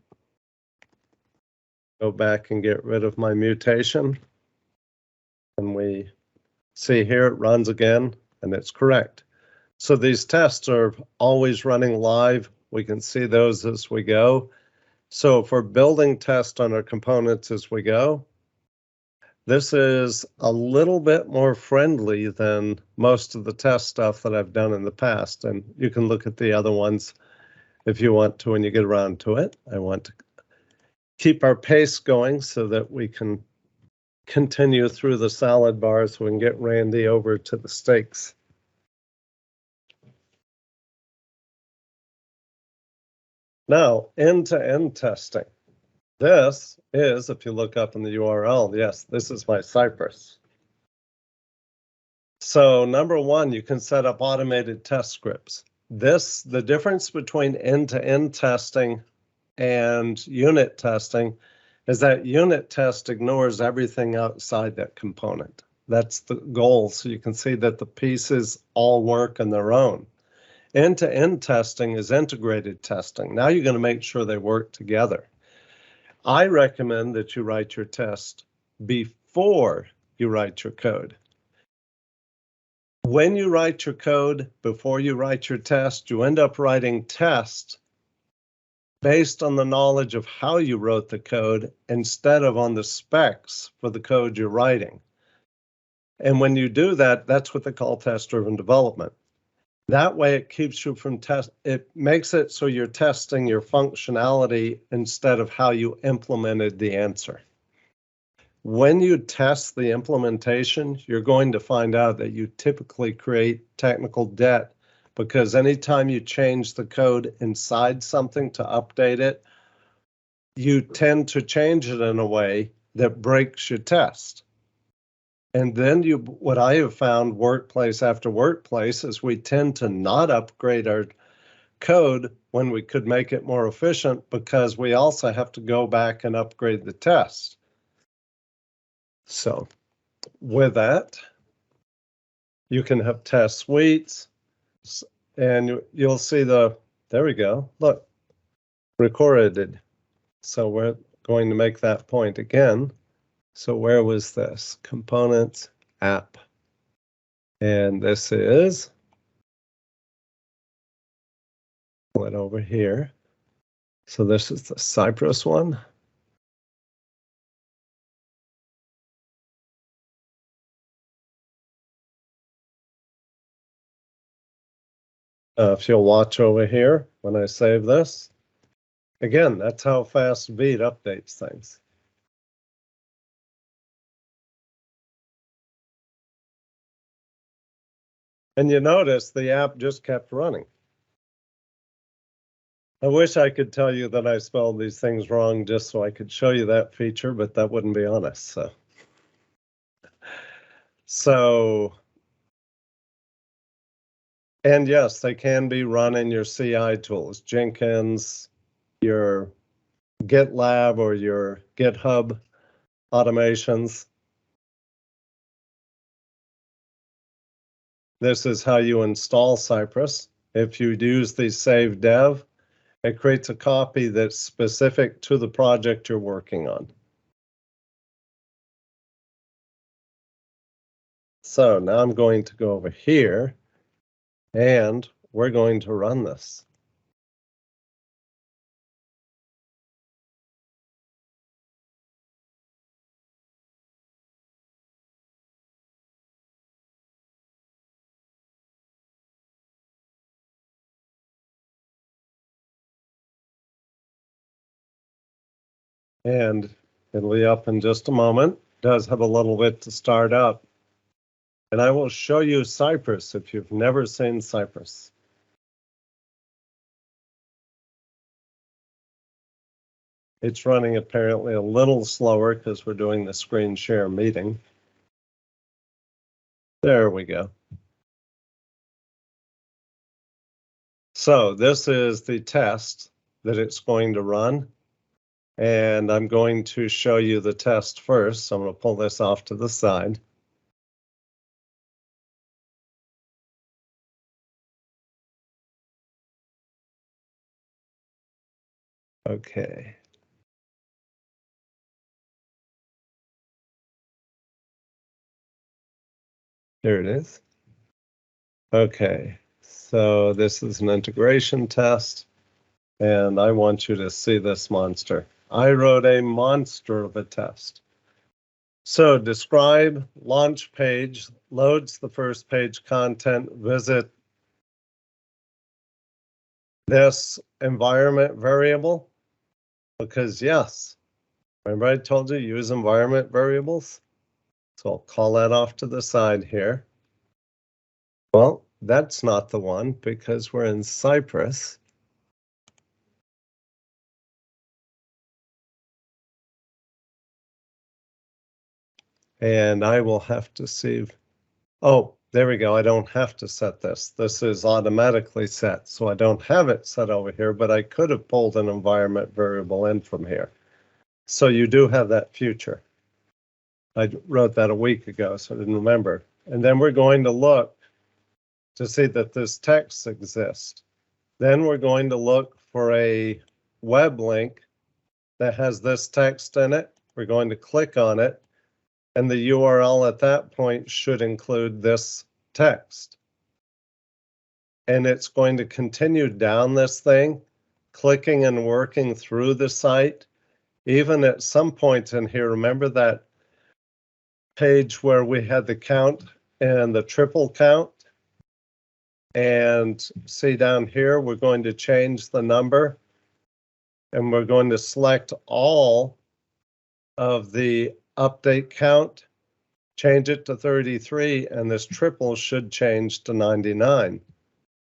Go back and get rid of my mutation, and we see here it runs again, and it's correct. So these tests are always running live. We can see those as we go. So if we're building tests on our components as we go, this is a little bit more friendly than most of the test stuff that I've done in the past. And you can look at the other ones if you want to when you get around to it. I want to keep our pace going so that we can continue through the salad bar so we can get Randy over to the steaks. Now, end-to-end testing. This is, if you look up in the URL, yes, this is my Cypress. So number one, you can set up automated test scripts. The difference between end-to-end testing and unit testing is that unit test ignores everything outside that component. That's the goal, so you can see that the pieces all work on their own. End-to-end testing is integrated testing. Now you're going to make sure they work together. I recommend that you write your test before you write your code. When you write your code, before you write your test, you end up writing tests based on the knowledge of how you wrote the code instead of on the specs for the code you're writing. And when you do that, that's what they call test-driven development. That way it keeps you from it makes it so you're testing your functionality instead of how you implemented the answer. When you test the implementation, you're going to find out that you typically create technical debt because anytime you change the code inside something to update it, you tend to change it in a way that breaks your test. And then what I have found workplace after workplace is we tend to not upgrade our code when we could make it more efficient because we also have to go back and upgrade the test. So with that, you can have test suites and you'll see there we go, look, recorded. So we're going to make that point again. So where was this? Components, app. And this is, pull it over here. So this is the Cypress one. If you'll watch over here when I save this, again, that's how fast Vite updates things. And you notice the app just kept running. I wish I could tell you that I spelled these things wrong just so I could show you that feature, but that wouldn't be honest. And yes, they can be run in your CI tools, Jenkins, your GitLab or your GitHub automations. This is how you install Cypress. If you use the save dev, it creates a copy that's specific to the project you're working on. So now I'm going to go over here and we're going to run this. And it'll be up in just a moment. It does have a little bit to start up. And I will show you Cypress if you've never seen Cypress. It's running apparently a little slower because we're doing the screen share meeting. There we go. So this is the test that it's going to run. And I'm going to show you the test first. So I'm going to pull this off to the side. Okay. Here it is. Okay, so this is an integration test, and I want you to see this monster. I wrote a monster of a test. So describe launch page, loads the first page content, visit this environment variable, because yes, remember I told you use environment variables? So I'll call that off to the side here. Well, that's not the one because we're in Cypress. And I will have to see, oh, there we go. I don't have to set this. This is automatically set, so I don't have it set over here, but I could have pulled an environment variable in from here. So you do have that feature. I wrote that a week ago, so I didn't remember. And then we're going to look to see that this text exists. Then we're going to look for a web link that has this text in it. We're going to click on it. And the URL at that point should include this text. And it's going to continue down this thing, clicking and working through the site. Even at some point in here, remember that page where we had the count and the triple count? And see down here, we're going to change the number. And we're going to select all of the update count, change it to 33, and this triple should change to 99.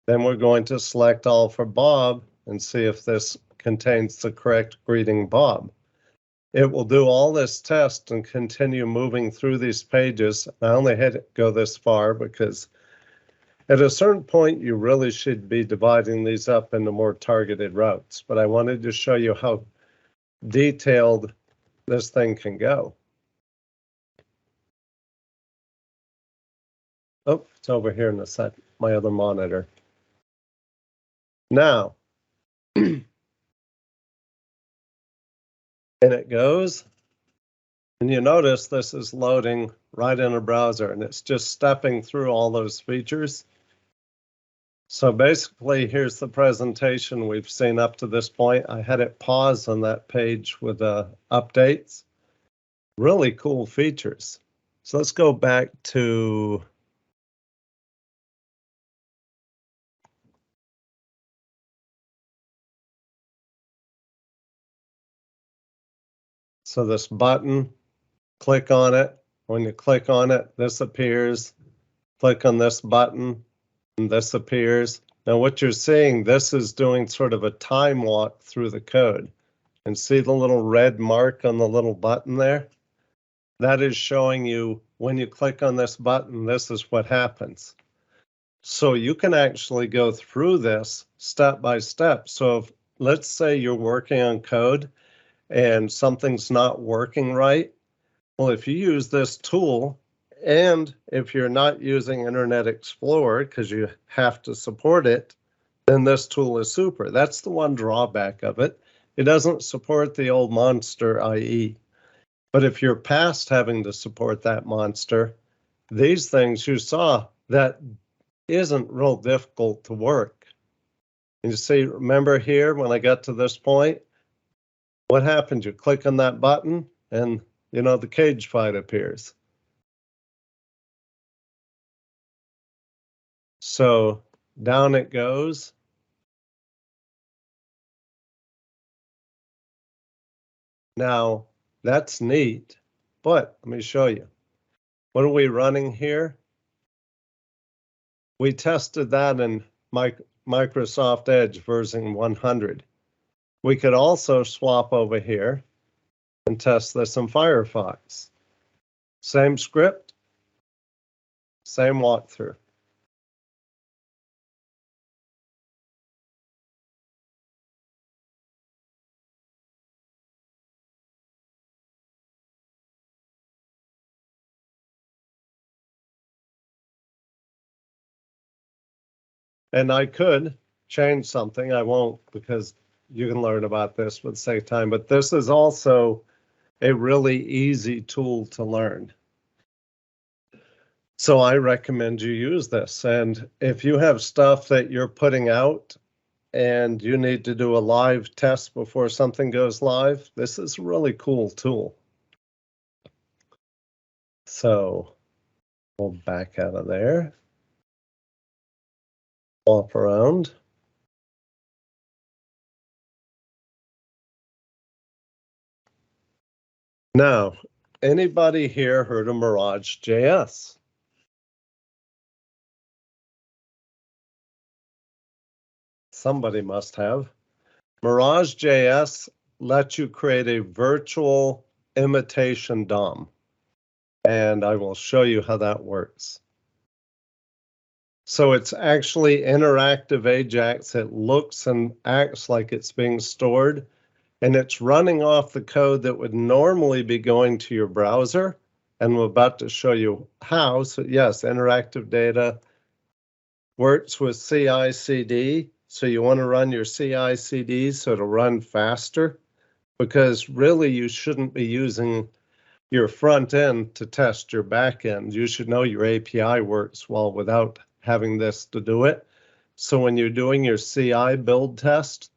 Then we're going to select all for Bob and see if this contains the correct greeting Bob. it will do all this test and continue moving through these pages. I only had it go this far because at a certain point, you really should be dividing these up into more targeted routes. But I wanted to show you how detailed this thing can go. Oh, it's over here in the set, my other monitor. Now, and it goes, and you notice this is loading right in a browser, and it's just stepping through all those features. So basically, here's the presentation we've seen up to this point. I had it pause on that page with updates. Really cool features. So let's go back to this button, click on it. When you click on it, this appears. Click on this button, and this appears. Now what you're seeing, this is doing sort of a time walk through the code. And see the little red mark on the little button there? That is showing you when you click on this button, this is what happens. So you can actually go through this step by step. So if, let's say you're working on code and something's not working right. Well, if you use this tool, and if you're not using Internet Explorer because you have to support it, then this tool is super. That's the one drawback of it. It doesn't support the old monster IE. But if you're past having to support that monster, these things you saw, that isn't real difficult to work. And you see, remember here when I got to this point, what happened? You click on that button and you know the cage fight appears. So down it goes. Now that's neat, but let me show you. What are we running here? We tested that in Microsoft Edge version 100. We could also swap over here and test this in Firefox. Same script, same walkthrough. And I could change something. I won't because you can learn about this with save time, but this is also a really easy tool to learn. So I recommend you use this. And if you have stuff that you're putting out and you need to do a live test before something goes live, this is a really cool tool. So we'll back out of there. Swap around. Now, anybody here heard of Mirage.js? Somebody must have. Mirage.js lets you create a virtual imitation DOM. And I will show you how that works. So it's actually interactive Ajax. It looks and acts like it's being stored, and it's running off the code that would normally be going to your browser. And we're about to show you how. So yes, interactive data works with CI/CD. So you want to run your CI/CD so it'll run faster, because really you shouldn't be using your front end to test your back end. You should know your API works well without having this to do it. So when you're doing your CI build test,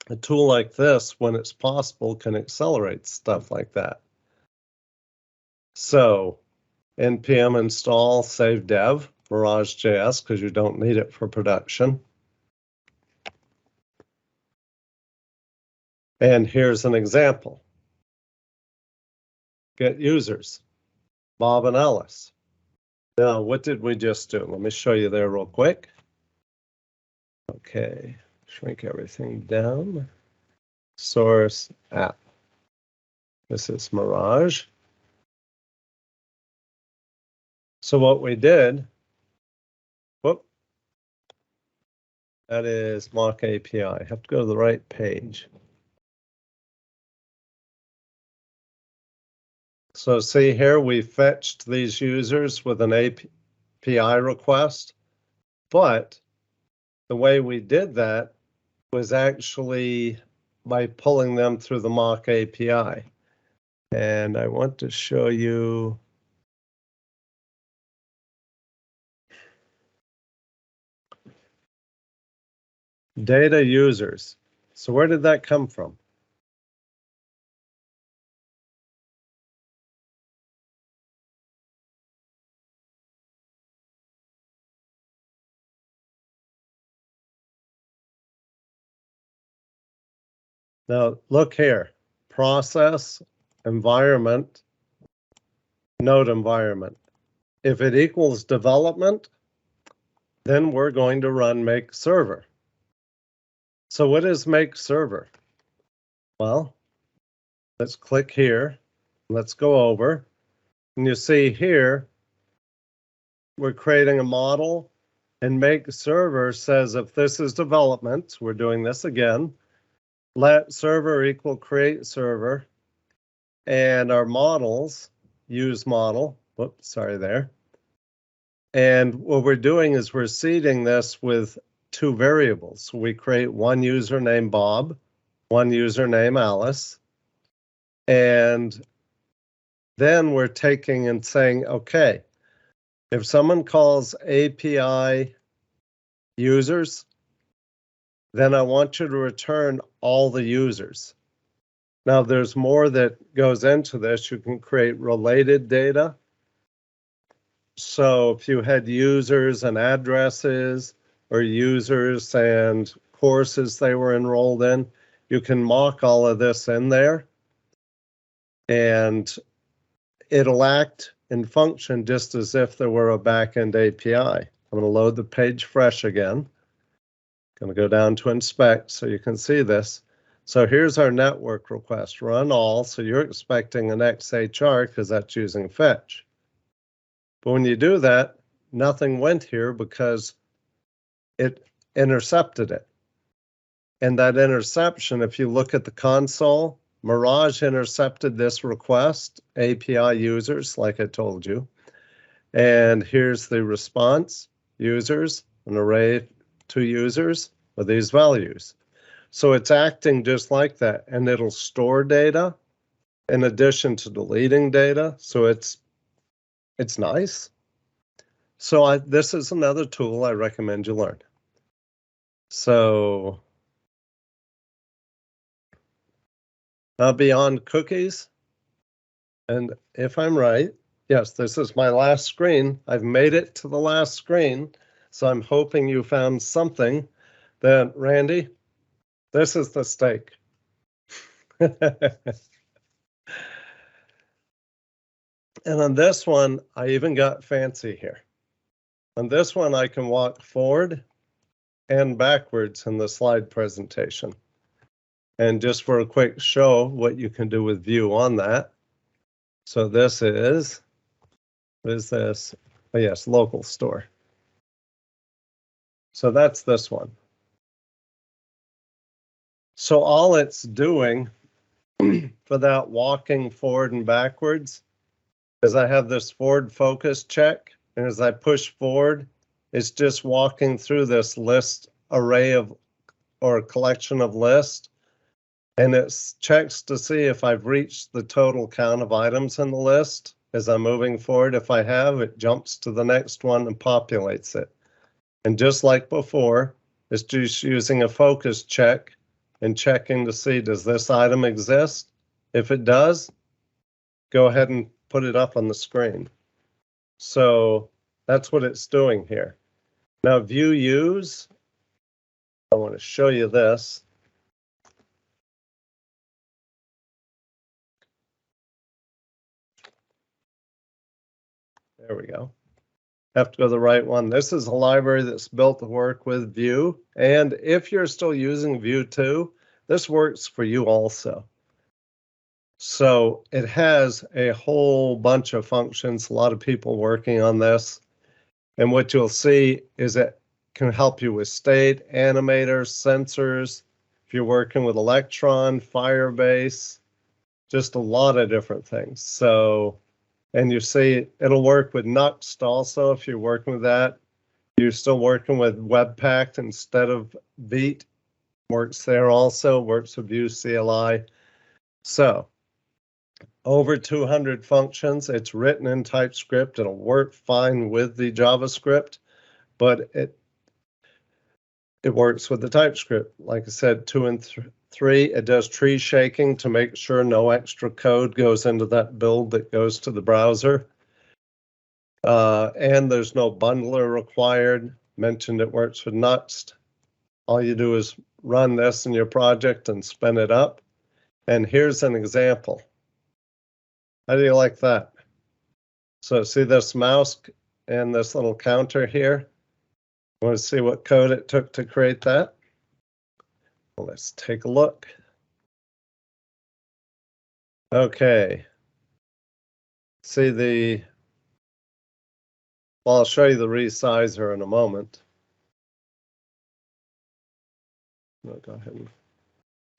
a tool like this, when it's possible, can accelerate stuff like that. So npm install save dev Mirage.js, because you don't need it for production. And here's an example. Get users, Bob and Alice. Now, what did we just do? Let me show you there real quick. Okay, shrink everything down. Source app. This is Mirage. So what we did, whoop, that is Moch API. I have to go to the right page. So see here, we fetched these users with an API request, but the way we did that was actually by pulling them through the Moch API. And I want to show you. Data users. So where did that come from? Now look here, process, environment, node environment. If it equals development, then we're going to run make server. So what is make server? Well, let's click here. Let's go over. And you see here, we're creating a model, and make server says if this is development, we're doing this again, let server equal create server, and our models, use model, whoops, sorry there. And what we're doing is we're seeding this with two variables. So we create one user named Bob, one user named Alice, and then we're taking and saying, okay, if someone calls API users, then I want you to return all the users. Now there's more that goes into this. You can create related data. So if you had users and addresses or users and courses they were enrolled in, you can mock all of this in there and it'll act and function just as if there were a backend API. I'm going to load the page fresh again. Going to go down to inspect so you can see this. So here's our network request, run all. So you're expecting an XHR because that's using fetch. But when you do that, nothing went here because it intercepted it. And that interception, if you look at the console, Mirage intercepted this request, API users, like I told you. And here's the response, users, an array to users with these values. So it's acting just like that, and it'll store data in addition to deleting data. So it's nice. So this is another tool I recommend you learn. So now beyond cookies, and if I'm right, yes, this is my last screen. I've made it to the last screen. So I'm hoping you found something that, Randy, this is the steak. And on this one, I even got fancy here. On this one, I can walk forward and backwards in the slide presentation. And just for a quick show, what you can do with Vue on that. So this is, what is this? Oh yes, local store. So that's this one. So all it's doing for that walking forward and backwards is I have this forward focus check. And as I push forward, it's just walking through this list array of, or collection of lists. And it checks to see if I've reached the total count of items in the list. As I'm moving forward, if I have, it jumps to the next one and populates it. And just like before, it's just using a focus check and checking to see, does this item exist? If it does, go ahead and put it up on the screen. So that's what it's doing here. Now VueUse, I want to show you this. There we go. Have to go to the right one. This is a library that's built to work with Vue. And if you're still using Vue 2, this works for you also. So it has a whole bunch of functions, a lot of people working on this. And what you'll see is it can help you with state, animators, sensors. If you're working with Electron, Firebase, just a lot of different things. So, and you see it'll work with Nuxt also if you're working with that. You're still working with Webpack instead of Vite. Works there also, works with Vue CLI. So over 200 functions. It's written in TypeScript. It'll work fine with the JavaScript, but it works with the TypeScript. Like I said, 2 and 3, it does tree shaking to make sure no extra code goes into that build that goes to the browser. And there's no bundler required. Mentioned it works with Nuxt. All you do is run this in your project and spin it up. And here's an example. How do you like that? So see this mouse and this little counter here? Want to see what code it took to create that? Well, let's take a look. Okay. See well, I'll show you the resizer in a moment. I'll go ahead and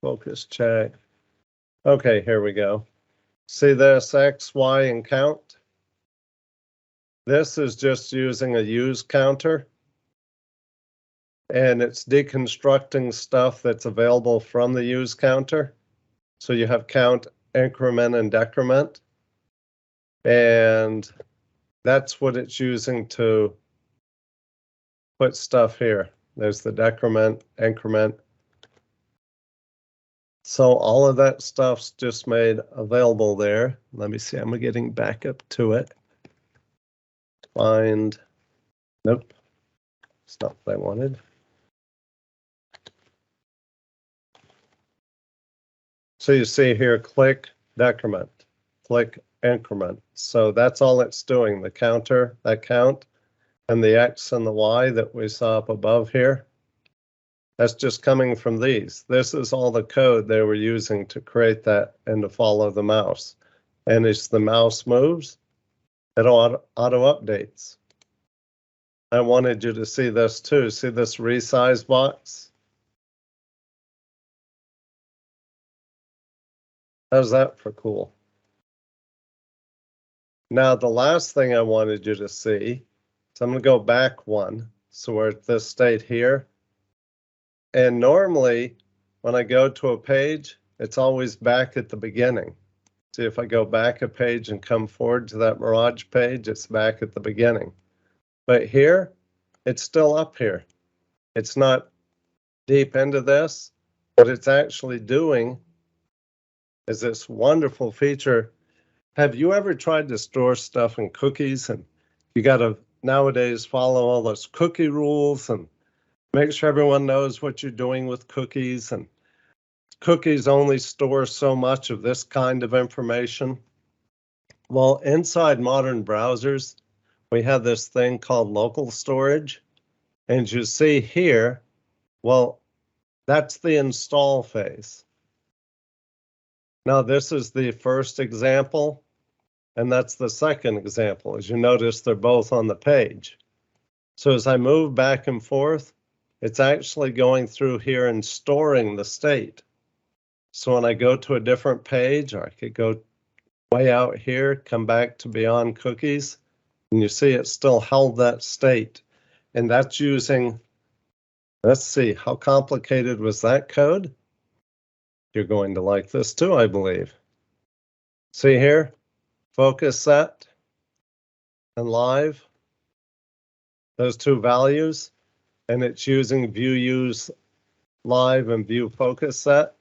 focus check. Okay, here we go. See this X, Y, and count? This is just using a use counter. And it's deconstructing stuff that's available from the use counter. So you have count, increment, and decrement. And that's what it's using to put stuff here. There's the decrement, increment. So all of that stuff's just made available there. Let me see, I'm getting back up to it. Find, nope, it's not what I wanted. So you see here, click decrement, click increment. So that's all it's doing, the counter, that count, and the X and the Y that we saw up above here. That's just coming from these. This is all the code they were using to create that and to follow the mouse. And as the mouse moves, it auto updates. I wanted you to see this too. See this resize box? How's that for cool? Now, the last thing I wanted you to see, so I'm going to go back one. So we're at this state here. And normally, when I go to a page, it's always back at the beginning. See, if I go back a page and come forward to that Mirage page, it's back at the beginning. But here, it's still up here. It's not deep into this. What it's actually doing is this wonderful feature. Have you ever tried to store stuff in cookies? And you got to nowadays follow all those cookie rules and make sure everyone knows what you're doing with cookies, and cookies only store so much of this kind of information. Well, inside modern browsers, we have this thing called local storage. And you see here, well, that's the install phase. Now, this is the first example, and that's the second example. As you notice, they're both on the page. So as I move back and forth, it's actually going through here and storing the state. So when I go to a different page, or I could go way out here, come back to beyond cookies, and you see it still held that state. And that's using, let's see, how complicated was that code? You're going to like this too, I believe. See here, focus set and live, those two values. And it's using VueUse live and Vue focus set.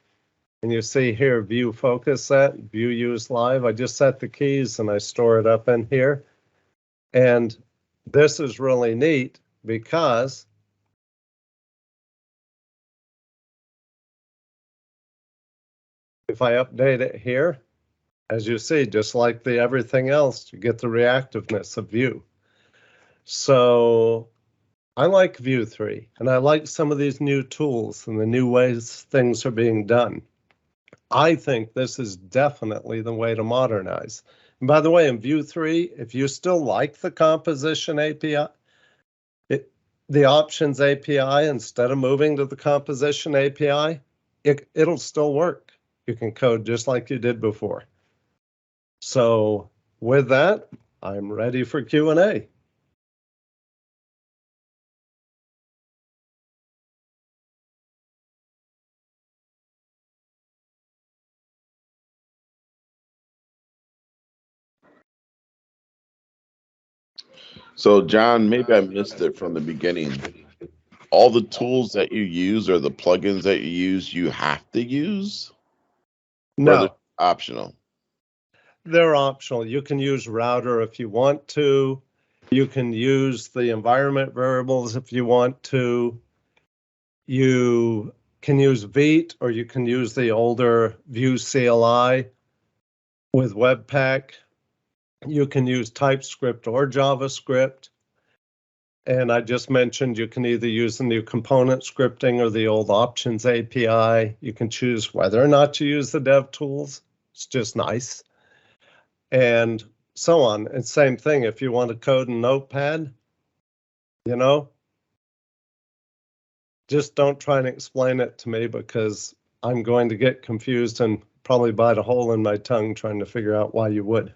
And you see here, Vue focus set, VueUse live. I just set the keys and I store it up in here. And this is really neat because if I update it here, as you see, just like the everything else, you get the reactiveness of Vue. So I like Vue 3, and I like some of these new tools and the new ways things are being done. I think this is definitely the way to modernize. And by the way, in Vue 3, if you still like the composition API, the options API, instead of moving to the composition API, it'll still work. You can code just like you did before. So with that, I'm ready for Q&A. So, John, maybe I missed it from the beginning. All the tools that you use or the plugins that you use, you have to use? Or they're No, optional? they're optional. You can use Router if you want to. You can use the environment variables if you want to. You can use Vite, or you can use the older Vue CLI with Webpack. You can use TypeScript or JavaScript. And I just mentioned you can either use the new component scripting or the old options API. You can choose whether or not to use the dev tools. It's just nice. And so on. And same thing, if you want to code in Notepad, you know, just don't try and explain it to me, because I'm going to get confused and probably bite a hole in my tongue trying to figure out why you would.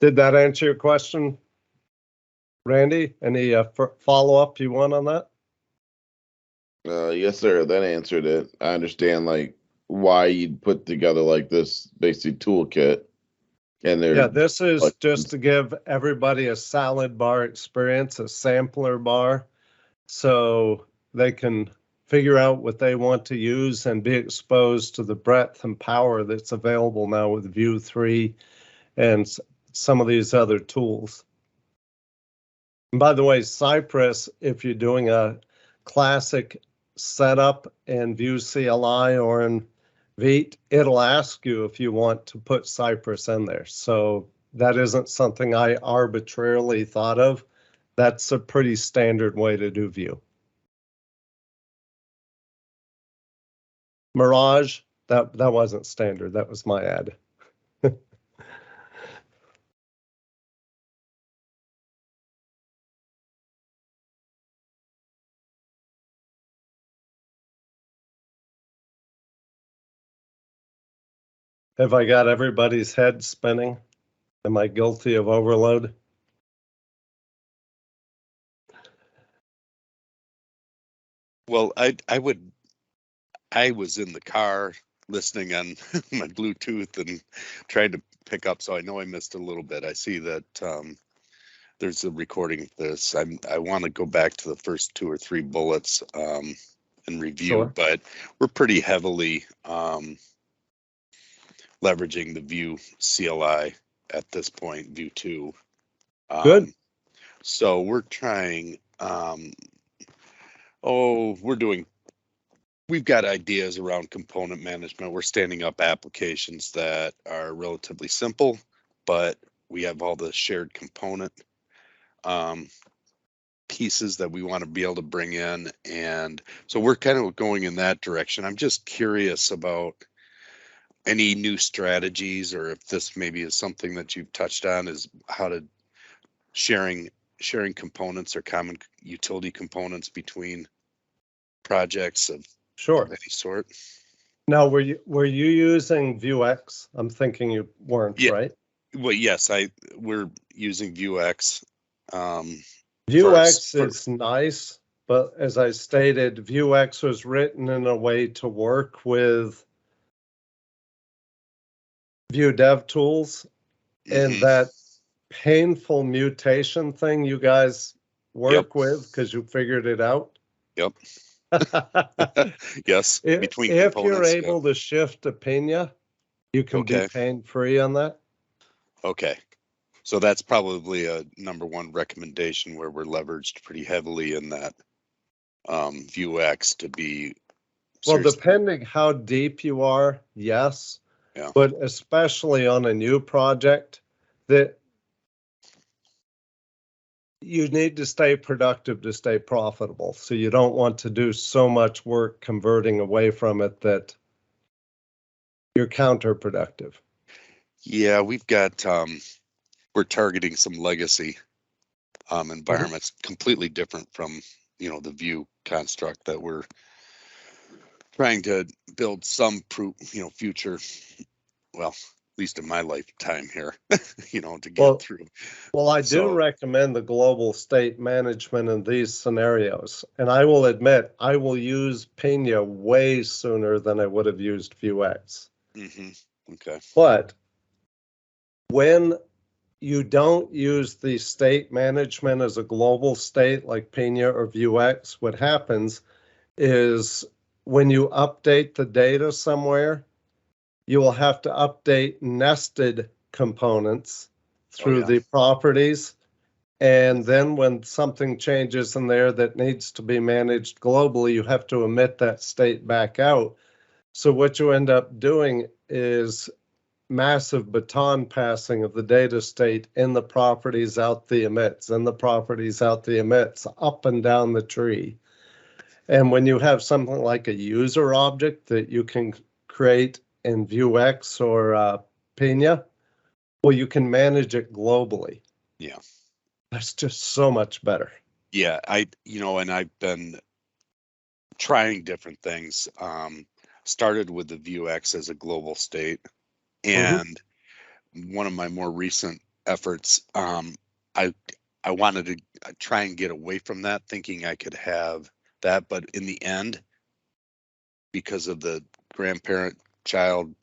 Did that answer your question, Randy? Any follow-up you want on that? Yes, sir. That answered it. I understand like why you'd put together like this basic toolkit. And Yeah, this is just to give everybody a salad bar experience, a sampler bar, so they can figure out what they want to use and be exposed to the breadth and power that's available now with Vue 3 and some of these other tools. And by the way, Cypress, if you're doing a classic setup in Vue CLI or in Vite, it'll ask you if you want to put Cypress in there. So that isn't something I arbitrarily thought of. That's a pretty standard way to do Vue. Mirage, that wasn't standard. That was my ad. Have I got everybody's head spinning? Am I guilty of overload? Well, I was in the car listening on my Bluetooth and trying to pick up, so I know I missed a little bit. I see that there's a recording of this. I want to go back to the first 2 or 3 bullets and review, Sure. but we're pretty heavily leveraging the Vue CLI at this point, Vue 2. Good. So we're trying, we've got ideas around component management. We're standing up applications that are relatively simple, but we have all the shared component pieces that we want to be able to bring in. And so we're kind of going in that direction. I'm just curious about any new strategies, or if this maybe is something that you've touched on, is how to sharing components or common utility components between projects of any sort. Now, were you using Vuex? I'm thinking you weren't, Yeah. right? Well, yes, we're using Vuex. Vuex is nice, but as I stated, Vuex was written in a way to work with Vue Dev Tools, and that painful mutation thing you guys work with because you figured it out. Yep. Yes. Between if you're able to shift to Pinia, you can be pain-free on that. Okay. So that's probably a #1 recommendation, where we're leveraged pretty heavily in that Vuex to be. Well, depending how deep you are, yes. Yeah. But especially on a new project, that you need to stay productive to stay profitable. So you don't want to do so much work converting away from it that you're counterproductive. Yeah, we've got, we're targeting some legacy environments, completely different from, the Vue construct that we're trying to build some future, well, at least in my lifetime here, to get through. Well, I do recommend the global state management in these scenarios. And I will admit, I will use Pinia way sooner than I would have used Vuex. Okay. But when you don't use the state management as a global state like Pinia or Vuex, what happens is when you update the data somewhere, you will have to update nested components through the properties. And then when something changes in there that needs to be managed globally, you have to emit that state back out. So what you end up doing is massive baton passing of the data state in the properties out the emits, in the properties out the emits, up and down the tree. And when you have something like a user object that you can create in Vuex or Pinia, well, you can manage it globally. Yeah. That's just so much better. Yeah, and I've been trying different things. Started with the Vuex as a global state. And one of my more recent efforts, I wanted to try and get away from that, thinking I could have that. But in the end, because of the grandparent child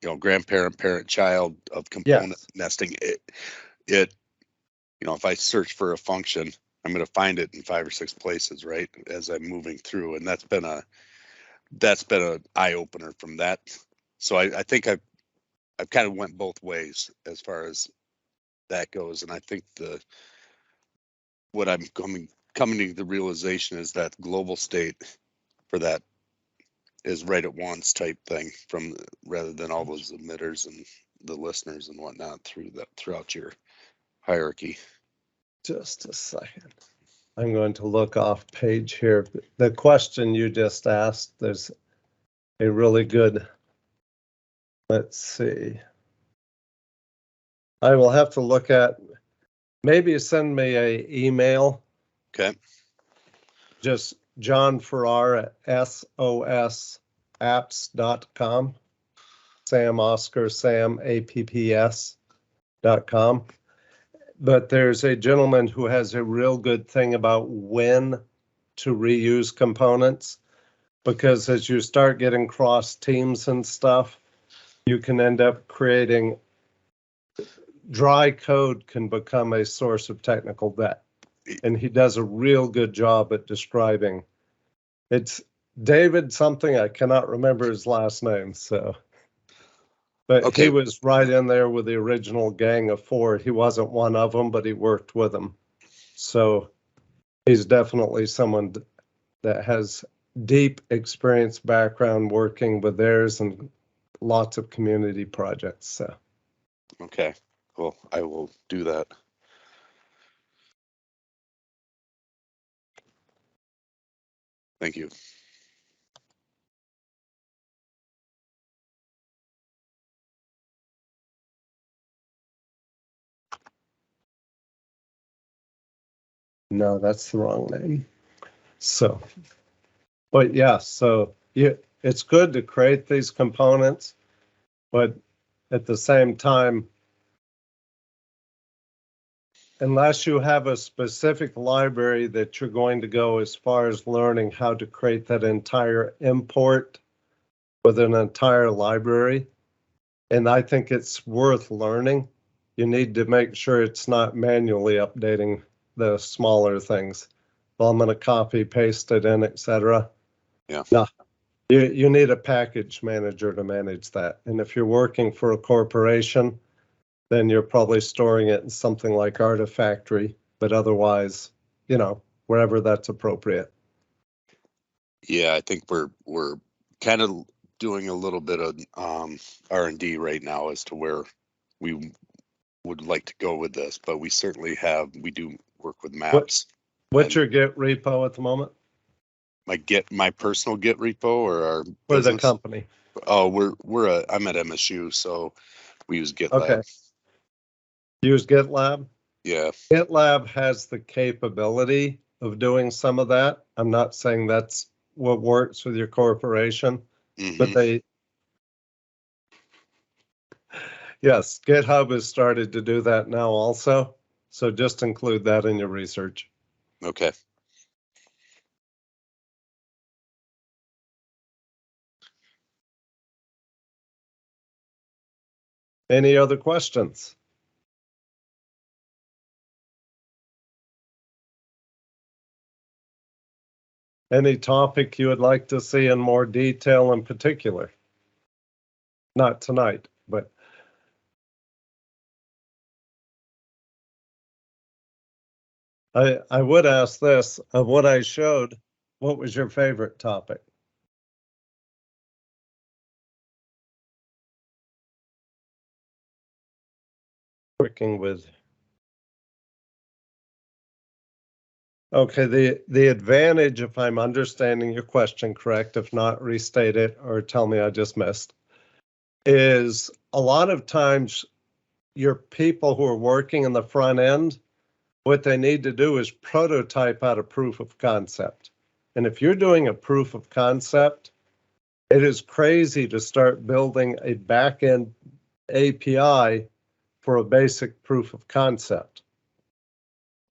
of component nesting, it if I search for a function, I'm going to find it in 5 or 6 places, right, as I'm moving through. And that's been a eye opener from that. So I think I've kind of went both ways as far as that goes. And I think what I'm coming to the realization is that global state for that is right at once type thing, rather than all those emitters and the listeners and whatnot throughout your hierarchy. Just a second. I'm going to look off page here. The question you just asked, there's a really good, let's see. I will have to look at, maybe send me an email. Okay. Just John Farrar at sosapps.com. Sam Oscar, Sam apps.com. But there's a gentleman who has a real good thing about when to reuse components, because as you start getting cross teams and stuff, you can end up creating dry code can become a source of technical debt. And he does a real good job at describing. It's David something, I cannot remember his last name, so. But he was right in there with the original gang of 4. He wasn't one of them, but he worked with them. So he's definitely someone that has deep experience background working with theirs and lots of community projects. So. Okay, cool. I will do that. Thank you. No, that's the wrong name. So, but yeah, so it's good to create these components, but at the same time, unless you have a specific library that you're going to go as far as learning how to create that entire import with an entire library, and I think it's worth learning, you need to make sure it's not manually updating the smaller things. Well, I'm going to copy, paste it in, etc. Yeah. No, you need a package manager to manage that. And if you're working for a corporation, then you're probably storing it in something like Artifactory, but otherwise, wherever that's appropriate. Yeah, I think we're kind of doing a little bit of R&D right now as to where we would like to go with this, but we certainly we do work with maps. What's And your Git repo at the moment my personal Git repo or our for the business? company? Oh, I'm at MSU, so we use GitLab. Okay. Use GitLab? Yeah. GitLab has the capability of doing some of that. I'm not saying that's what works with your corporation, but Mhm. yes, GitHub has started to do that now also. So just include that in your research. Okay. Any other questions? Any topic you would like to see in more detail in particular? Not tonight, but I would ask this, of what I showed, what was your favorite topic? Working with. Okay, the advantage, if I'm understanding your question correct, if not, restate it or tell me I just missed, is a lot of times your people who are working in the front end, what they need to do is prototype out a proof of concept. And if you're doing a proof of concept, it is crazy to start building a backend API for a basic proof of concept.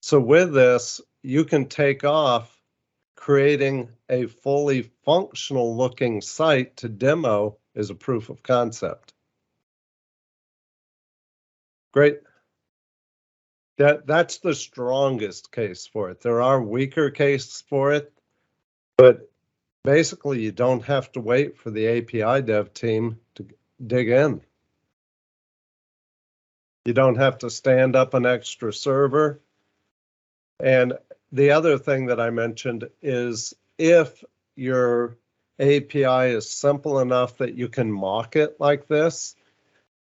So with this, you can take off creating a fully functional looking site to demo as a proof of concept. Great. That's the strongest case for it. There are weaker cases for it, but basically you don't have to wait for the API dev team to dig in. You don't have to stand up an extra server. And the other thing that I mentioned is if your API is simple enough that you can mock it like this,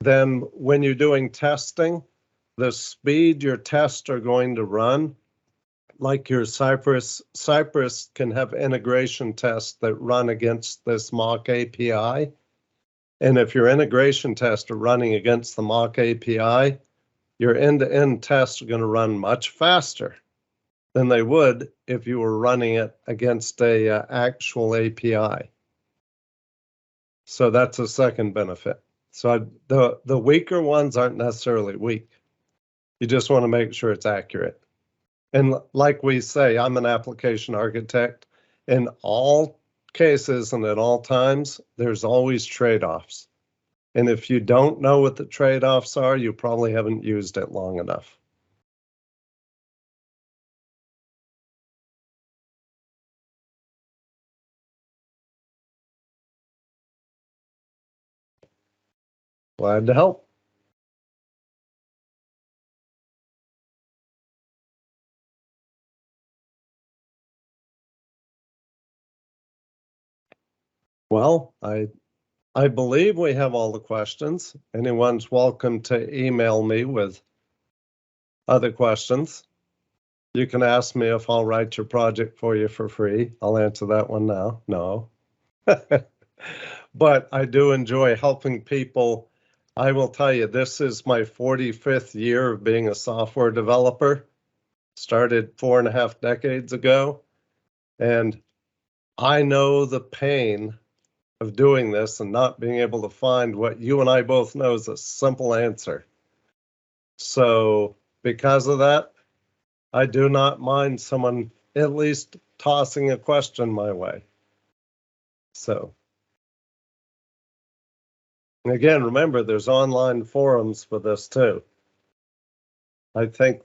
then when you're doing testing, the speed your tests are going to run, like your Cypress can have integration tests that run against this Moch API. And if your integration tests are running against the Moch API, your end-to-end tests are going to run much faster than they would if you were running it against a actual API. So that's a second benefit. So the weaker ones aren't necessarily weak. You just want to make sure it's accurate. And like we say, I'm an application architect. In all cases and at all times, there's always trade-offs. And if you don't know what the trade-offs are, you probably haven't used it long enough. Glad to help. Well, I believe we have all the questions. Anyone's welcome to email me with other questions. You can ask me if I'll write your project for you for free. I'll answer that one now. No. But I do enjoy helping people. I will tell you, this is my 45th year of being a software developer. Started 4.5 decades ago. And I know the pain of doing this and not being able to find what you and I both know is a simple answer. So because of that, I do not mind someone at least tossing a question my way. So again, remember, there's online forums for this too. I think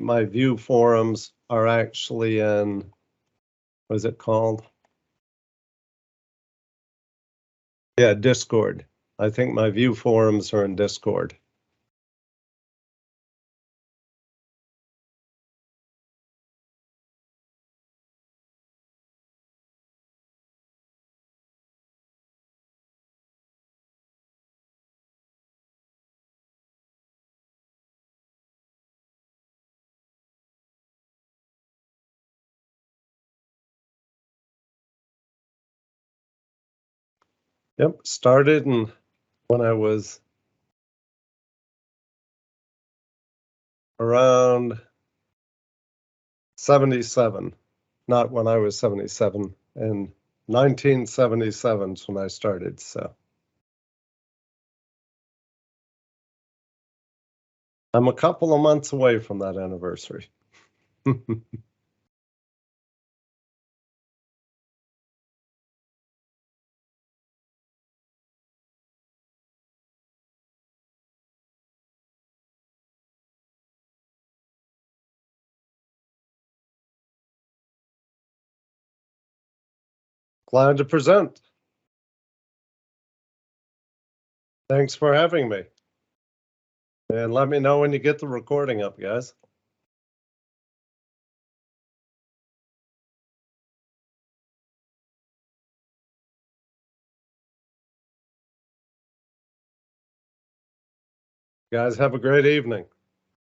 my Vue forums are actually in, what is it called? Yeah, Discord. I think my Vue forums are in Discord. Yep, started when I was around 77, not when I was 77, in 1977 is when I started, so. I'm a couple of months away from that anniversary. Glad to present. Thanks for having me. And let me know when you get the recording up, guys. Guys, have a great evening.